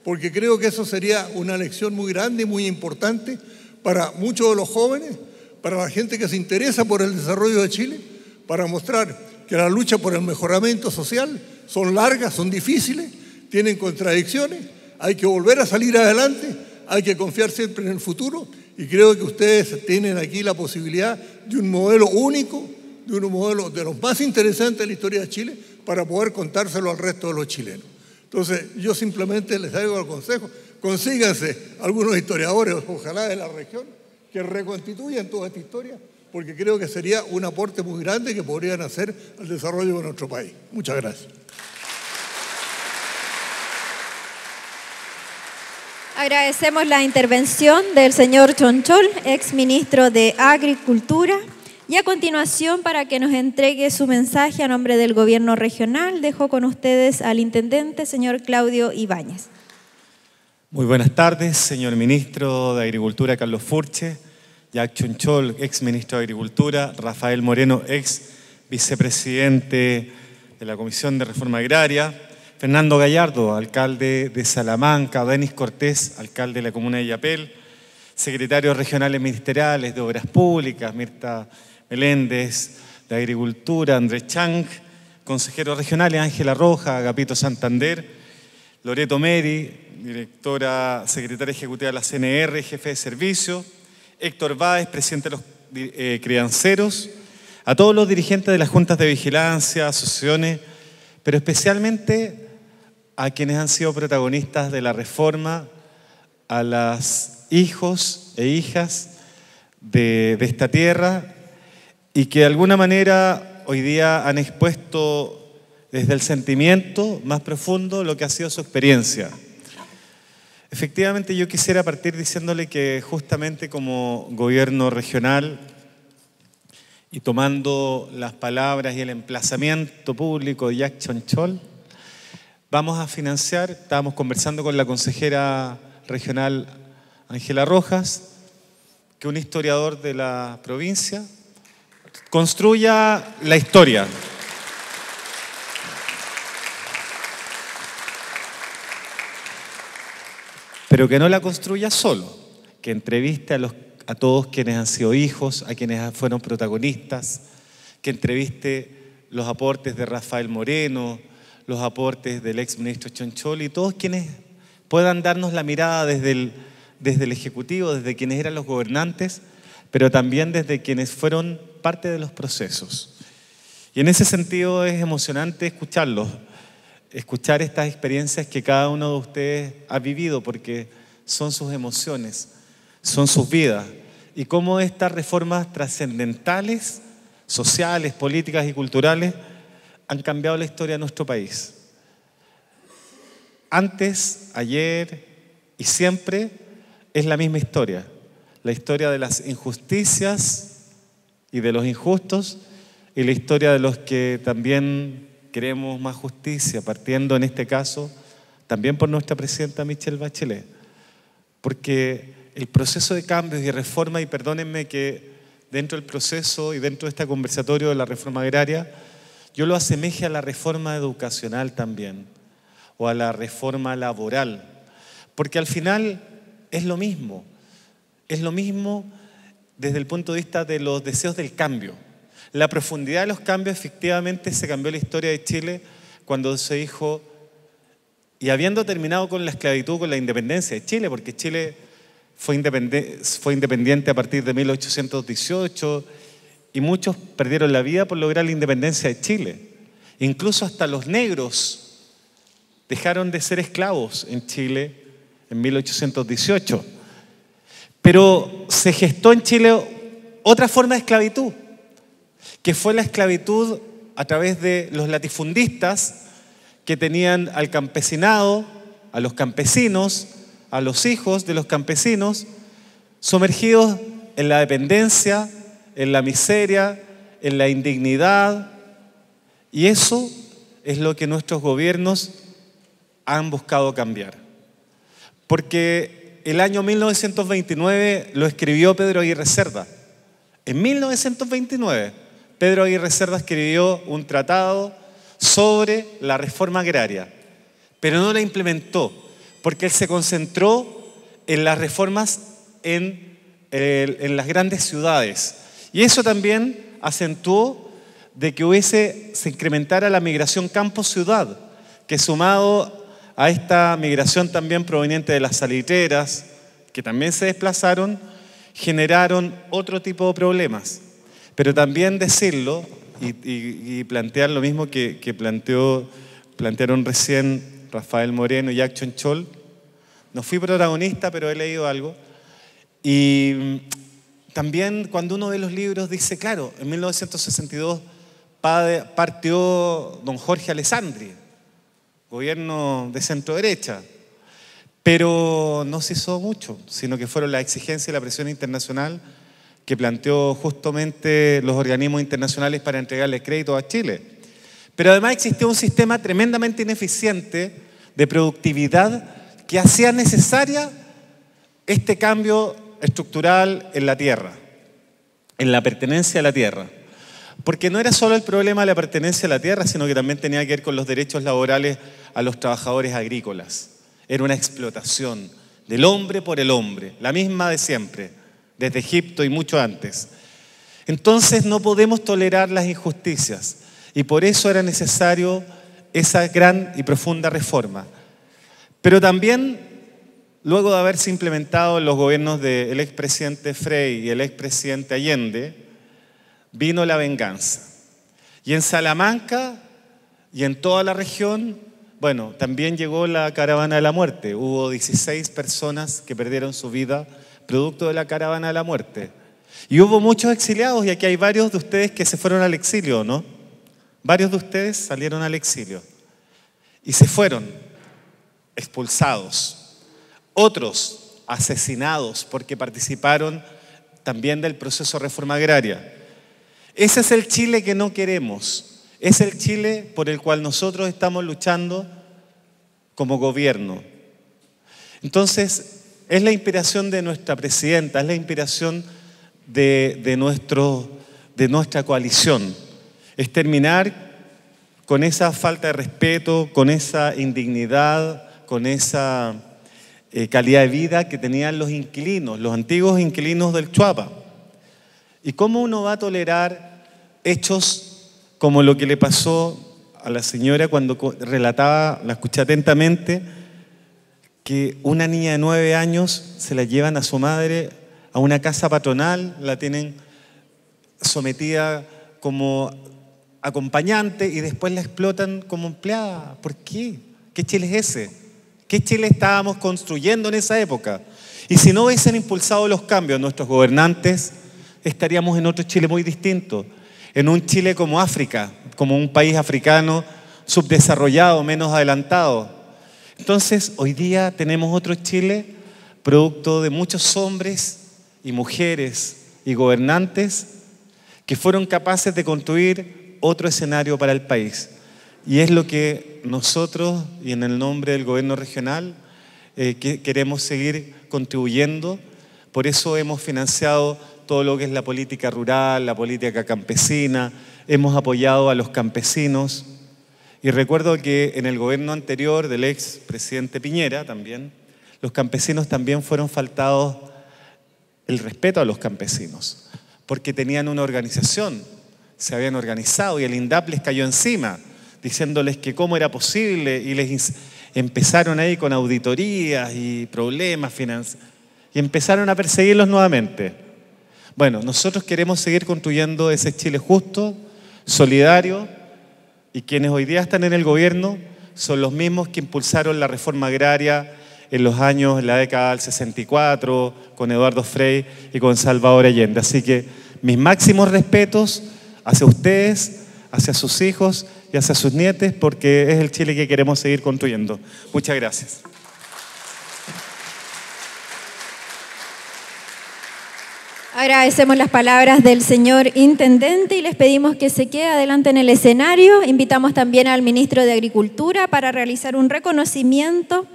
porque creo que eso sería una lección muy grande y muy importante para muchos de los jóvenes, para la gente que se interesa por el desarrollo de Chile, para mostrar que la lucha por el mejoramiento social son largas, son difíciles, tienen contradicciones, hay que volver a salir adelante, hay que confiar siempre en el futuro y creo que ustedes tienen aquí la posibilidad de un modelo único, de un modelo de los más interesantes de la historia de Chile para poder contárselo al resto de los chilenos. Entonces yo simplemente les traigo el consejo, consíganse algunos historiadores, ojalá de la región, que reconstituyan toda esta historia porque creo que sería un aporte muy grande que podrían hacer al desarrollo de nuestro país. Muchas gracias. Agradecemos la intervención del señor Chonchol, ex ministro de Agricultura. Y a continuación, para que nos entregue su mensaje a nombre del gobierno regional, dejo con ustedes al intendente, señor Claudio Ibáñez. Muy buenas tardes, señor ministro de Agricultura, Carlos Furche, Jack Chonchol, ex ministro de Agricultura, Rafael Moreno, ex vicepresidente de la Comisión de Reforma Agraria, Fernando Gallardo, alcalde de Salamanca, Denis Cortés, alcalde de la comuna de Illapel, secretarios regionales ministeriales de Obras Públicas, Mirta Meléndez, de Agricultura, Andrés Chang, consejeros regionales, Ángela Roja, Agapito Santander, Loreto Meri, directora, secretaria ejecutiva de la CNR, jefe de servicio, Héctor Báez, presidente de los crianceros, a todos los dirigentes de las juntas de vigilancia, asociaciones, pero especialmente a quienes han sido protagonistas de la reforma, a los hijos e hijas de esta tierra y que de alguna manera hoy día han expuesto desde el sentimiento más profundo lo que ha sido su experiencia. Efectivamente, yo quisiera partir diciéndole que justamente como gobierno regional y tomando las palabras y el emplazamiento público de Jack Chonchol, vamos a financiar, estábamos conversando con la consejera regional Ángela Rojas, que un historiador de la provincia construya la historia. Pero que no la construya solo, que entreviste a todos quienes han sido hijos, a quienes fueron protagonistas, que entreviste los aportes de Rafael Moreno, los aportes del exministro Chonchol y todos quienes puedan darnos la mirada desde el Ejecutivo, desde quienes eran los gobernantes, pero también desde quienes fueron parte de los procesos. Y en ese sentido es emocionante escucharlos, escuchar estas experiencias que cada uno de ustedes ha vivido, porque son sus emociones, son sus vidas, y cómo estas reformas trascendentales, sociales, políticas y culturales han cambiado la historia de nuestro país. Antes, ayer y siempre es la misma historia, la historia de las injusticias y de los injustos, y la historia de los que también queremos más justicia, partiendo en este caso también por nuestra presidenta Michelle Bachelet. Porque el proceso de cambios y reforma, y perdónenme que dentro del proceso y dentro de este conversatorio de la reforma agraria, yo lo asemeje a la reforma educacional también, o a la reforma laboral, porque al final es lo mismo desde el punto de vista de los deseos del cambio. La profundidad de los cambios, efectivamente, se cambió la historia de Chile cuando se dijo, y habiendo terminado con la esclavitud, con la independencia de Chile, porque Chile fue independiente a partir de 1818 y muchos perdieron la vida por lograr la independencia de Chile. Incluso hasta los negros dejaron de ser esclavos en Chile en 1818. Pero se gestó en Chile otra forma de esclavitud, que fue la esclavitud a través de los latifundistas que tenían al campesinado, a los campesinos, a los hijos de los campesinos, sumergidos en la dependencia, en la miseria, en la indignidad. Y eso es lo que nuestros gobiernos han buscado cambiar. Porque el año 1929 lo escribió Pedro Aguirre Cerda. En 1929, Pedro Aguirre Cerda escribió un tratado sobre la reforma agraria, pero no la implementó, porque él se concentró en las reformas en las grandes ciudades. Y eso también acentuó de que se incrementara la migración campo-ciudad, que sumado a esta migración también proveniente de las salitreras, que también se desplazaron, generaron otro tipo de problemas. Pero también decirlo y plantear lo mismo que plantearon recién Rafael Moreno y Jack Chonchol. No fui protagonista, pero he leído algo. Y también cuando uno ve los libros dice, claro, en 1962 partió don Jorge Alessandri, gobierno de centro derecha, pero no se hizo mucho, sino que fueron la exigencia y la presión internacional que planteó justamente los organismos internacionales para entregarle crédito a Chile. Pero además existió un sistema tremendamente ineficiente de productividad que hacía necesaria este cambio estructural en la tierra, en la pertenencia a la tierra. Porque no era solo el problema de la pertenencia a la tierra, sino que también tenía que ver con los derechos laborales a los trabajadores agrícolas. Era una explotación del hombre por el hombre, la misma de siempre, desde Egipto y mucho antes. Entonces no podemos tolerar las injusticias y por eso era necesario esa gran y profunda reforma. Pero también, luego de haberse implementado en los gobiernos del expresidente Frei y el expresidente Allende, vino la venganza. Y en Salamanca y en toda la región, bueno, también llegó la caravana de la muerte. Hubo 16 personas que perdieron su vida producto de la caravana de la muerte. Y hubo muchos exiliados, y aquí hay varios de ustedes que se fueron al exilio, ¿no? Varios de ustedes salieron al exilio y se fueron expulsados otros asesinados porque participaron también del proceso de reforma agraria. Ese es el Chile que no queremos. Es el Chile por el cual nosotros estamos luchando como gobierno. Entonces, es la inspiración de nuestra presidenta, es la inspiración de nuestra coalición. Es terminar con esa falta de respeto, con esa indignidad, con esa calidad de vida que tenían los inquilinos, los antiguos inquilinos del Chuapa. ¿Y cómo uno va a tolerar hechos como lo que le pasó a la señora cuando relataba, la escuché atentamente, que una niña de 9 años se la llevan a su madre a una casa patronal, la tienen sometida como acompañante y después la explotan como empleada? ¿Por qué? ¿Qué Chile es ese? ¿Qué Chile estábamos construyendo en esa época? Y si no hubiesen impulsado los cambios nuestros gobernantes, estaríamos en otro Chile muy distinto, en un Chile como África, como un país africano subdesarrollado, menos adelantado. Entonces, hoy día tenemos otro Chile, producto de muchos hombres y mujeres y gobernantes que fueron capaces de construir otro escenario para el país. Y es lo que nosotros, y en el nombre del gobierno regional, queremos seguir contribuyendo. Por eso hemos financiado todo lo que es la política rural, la política campesina, hemos apoyado a los campesinos. Y recuerdo que en el gobierno anterior del ex presidente Piñera también, los campesinos también fueron faltados el respeto a los campesinos, porque tenían una organización, se habían organizado y el INDAP les cayó encima, diciéndoles que cómo era posible y les empezaron ahí con auditorías y problemas financieros y empezaron a perseguirlos nuevamente. Bueno, nosotros queremos seguir construyendo ese Chile justo, solidario, y quienes hoy día están en el gobierno son los mismos que impulsaron la reforma agraria en la década del 64, con Eduardo Frei y con Salvador Allende. Así que mis máximos respetos hacia ustedes, hacia sus hijos y hacia sus nietos, porque es el Chile que queremos seguir construyendo. Muchas gracias. Agradecemos las palabras del señor intendente y les pedimos que se quede adelante en el escenario. Invitamos también al ministro de Agricultura para realizar un reconocimiento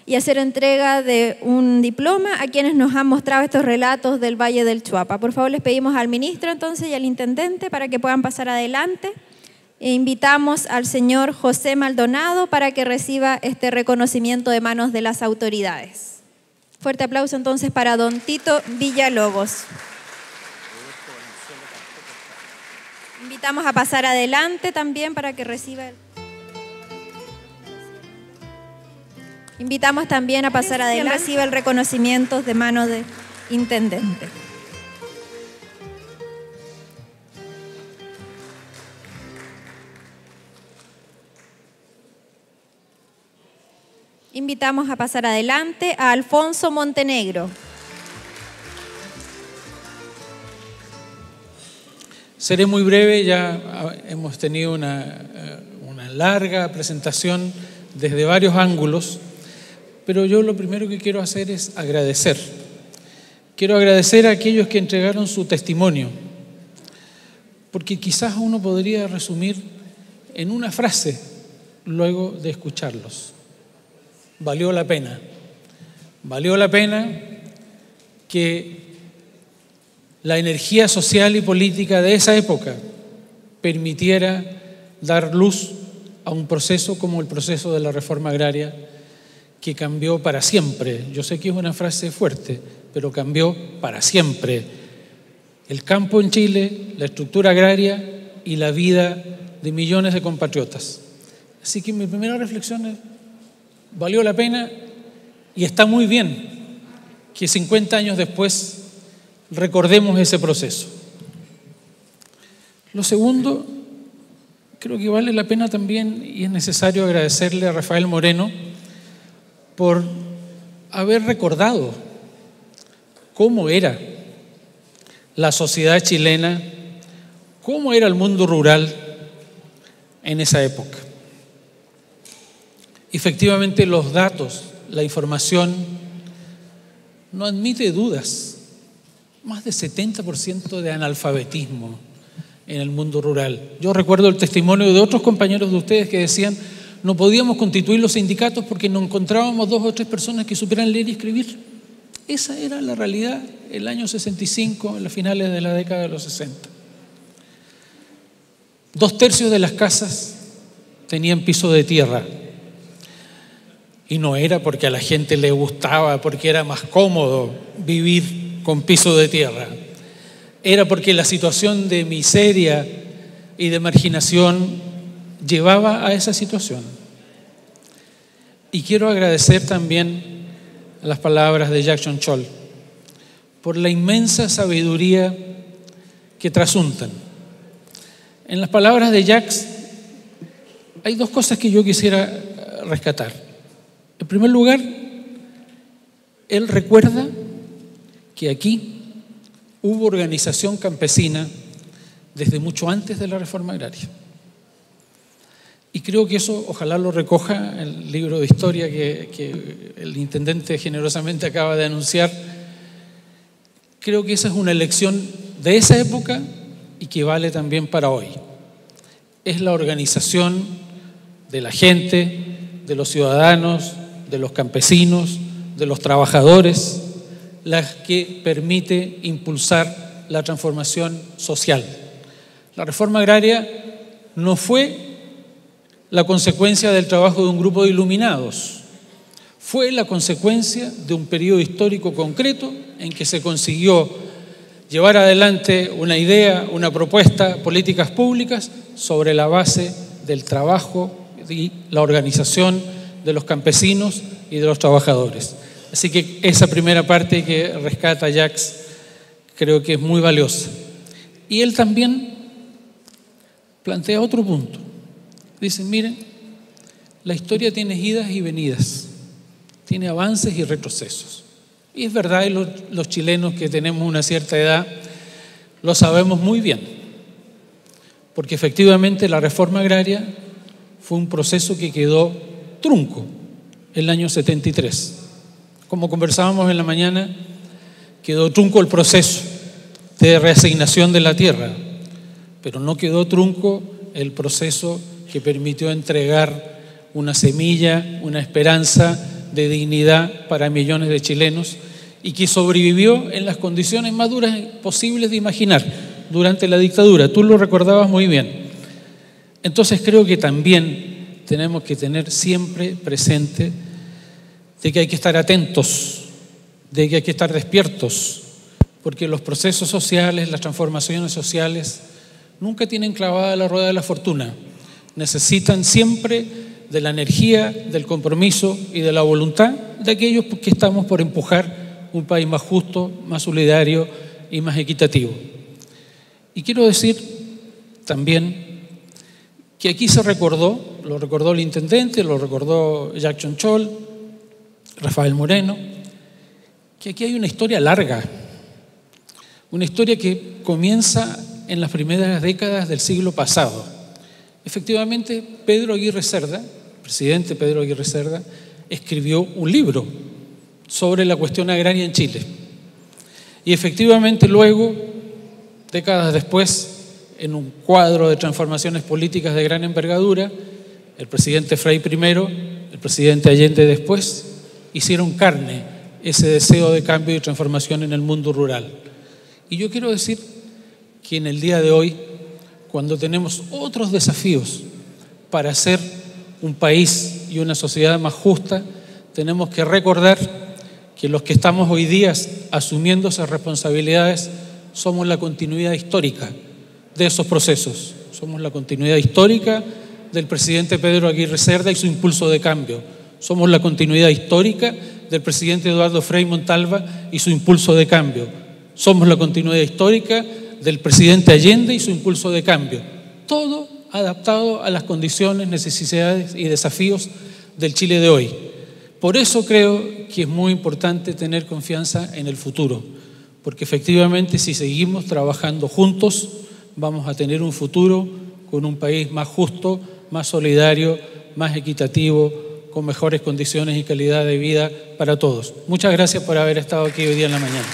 y hacer entrega de un diploma a quienes nos han mostrado estos relatos del Valle del Chuapa. Por favor, les pedimos al ministro entonces y al intendente para que puedan pasar adelante. E invitamos al señor José Maldonado para que reciba este reconocimiento de manos de las autoridades. Fuerte aplauso entonces para don Tito Villalobos. Invitamos a pasar adelante también para que reciba Invitamos también a pasar adelante, reciba el reconocimiento de manos del intendente. Invitamos a pasar adelante a Alfonso Montenegro. Seré muy breve, ya hemos tenido una larga presentación desde varios ángulos, pero yo lo primero que quiero hacer es agradecer. Quiero agradecer a aquellos que entregaron su testimonio, porque quizás uno podría resumir en una frase luego de escucharlos. Valió la pena. Valió la pena que la energía social y política de esa época permitiera dar luz a un proceso como el proceso de la reforma agraria que cambió para siempre. Yo sé que es una frase fuerte, pero cambió para siempre el campo en Chile, la estructura agraria y la vida de millones de compatriotas. Así que mi primera reflexión es: valió la pena y está muy bien que 50 años después recordemos ese proceso. Lo segundo, creo que vale la pena también y es necesario agradecerle a Rafael Moreno por haber recordado cómo era la sociedad chilena, cómo era el mundo rural en esa época. Efectivamente, los datos, la información no admite dudas. Más de 70% de analfabetismo en el mundo rural. Yo recuerdo el testimonio de otros compañeros de ustedes que decían: no podíamos constituir los sindicatos porque no encontrábamos 2 o 3 personas que supieran leer y escribir. Esa era la realidad el año 65, en las finales de la década de los 60. 2/3 de las casas tenían piso de tierra. Y no era porque a la gente le gustaba, porque era más cómodo vivir con piso de tierra. Era porque la situación de miseria y de marginación llevaba a esa situación. Y quiero agradecer también las palabras de Jackson Chol por la inmensa sabiduría que trasuntan. En las palabras de Jax hay 2 cosas que yo quisiera rescatar. En primer lugar, él recuerda que aquí hubo organización campesina desde mucho antes de la reforma agraria. Y creo que eso ojalá lo recoja el libro de historia que el intendente generosamente acaba de anunciar. Creo que esa es una elección de esa época y que vale también para hoy. Es la organización de la gente, de los ciudadanos, de los campesinos, de los trabajadores, la que permite impulsar la transformación social. La reforma agraria no fue la consecuencia del trabajo de un grupo de iluminados, fue la consecuencia de un periodo histórico concreto en que se consiguió llevar adelante una idea, una propuesta, políticas públicas sobre la base del trabajo y la organización de los campesinos y de los trabajadores. Así que esa primera parte que rescata Jax creo que es muy valiosa. Y él también plantea otro punto. Dice: miren, la historia tiene idas y venidas, tiene avances y retrocesos. Y es verdad, y los chilenos que tenemos una cierta edad lo sabemos muy bien, porque efectivamente la reforma agraria fue un proceso que quedó trunco el año 73. Como conversábamos en la mañana, quedó trunco el proceso de reasignación de la tierra, pero no quedó trunco el proceso que permitió entregar una semilla, una esperanza de dignidad para millones de chilenos y que sobrevivió en las condiciones más duras posibles de imaginar durante la dictadura. Tú lo recordabas muy bien. Entonces creo que también tenemos que tener siempre presente de que hay que estar atentos, de que hay que estar despiertos, porque los procesos sociales, las transformaciones sociales nunca tienen clavada la rueda de la fortuna. Necesitan siempre de la energía, del compromiso y de la voluntad de aquellos que estamos por empujar un país más justo, más solidario y más equitativo. Y quiero decir también que aquí se recordó, lo recordó el intendente, lo recordó Jackson Chol, Rafael Moreno, que aquí hay una historia larga, una historia que comienza en las primeras décadas del siglo pasado. Efectivamente, Pedro Aguirre Cerda, presidente Pedro Aguirre Cerda, escribió un libro sobre la cuestión agraria en Chile. Y efectivamente luego, décadas después, en un cuadro de transformaciones políticas de gran envergadura, el presidente Frei primero, el presidente Allende después, hicieron carne ese deseo de cambio y transformación en el mundo rural. Y yo quiero decir que en el día de hoy, cuando tenemos otros desafíos para hacer un país y una sociedad más justa, tenemos que recordar que los que estamos hoy día asumiendo esas responsabilidades somos la continuidad histórica de esos procesos. Somos la continuidad histórica del presidente Pedro Aguirre Cerda y su impulso de cambio. Somos la continuidad histórica del presidente Eduardo Frei Montalva y su impulso de cambio. Somos la continuidad histórica del presidente Allende y su impulso de cambio. Todo adaptado a las condiciones, necesidades y desafíos del Chile de hoy. Por eso creo que es muy importante tener confianza en el futuro, porque efectivamente si seguimos trabajando juntos vamos a tener un futuro con un país más justo, más solidario, más equitativo, con mejores condiciones y calidad de vida para todos. Muchas gracias por haber estado aquí hoy día en la mañana.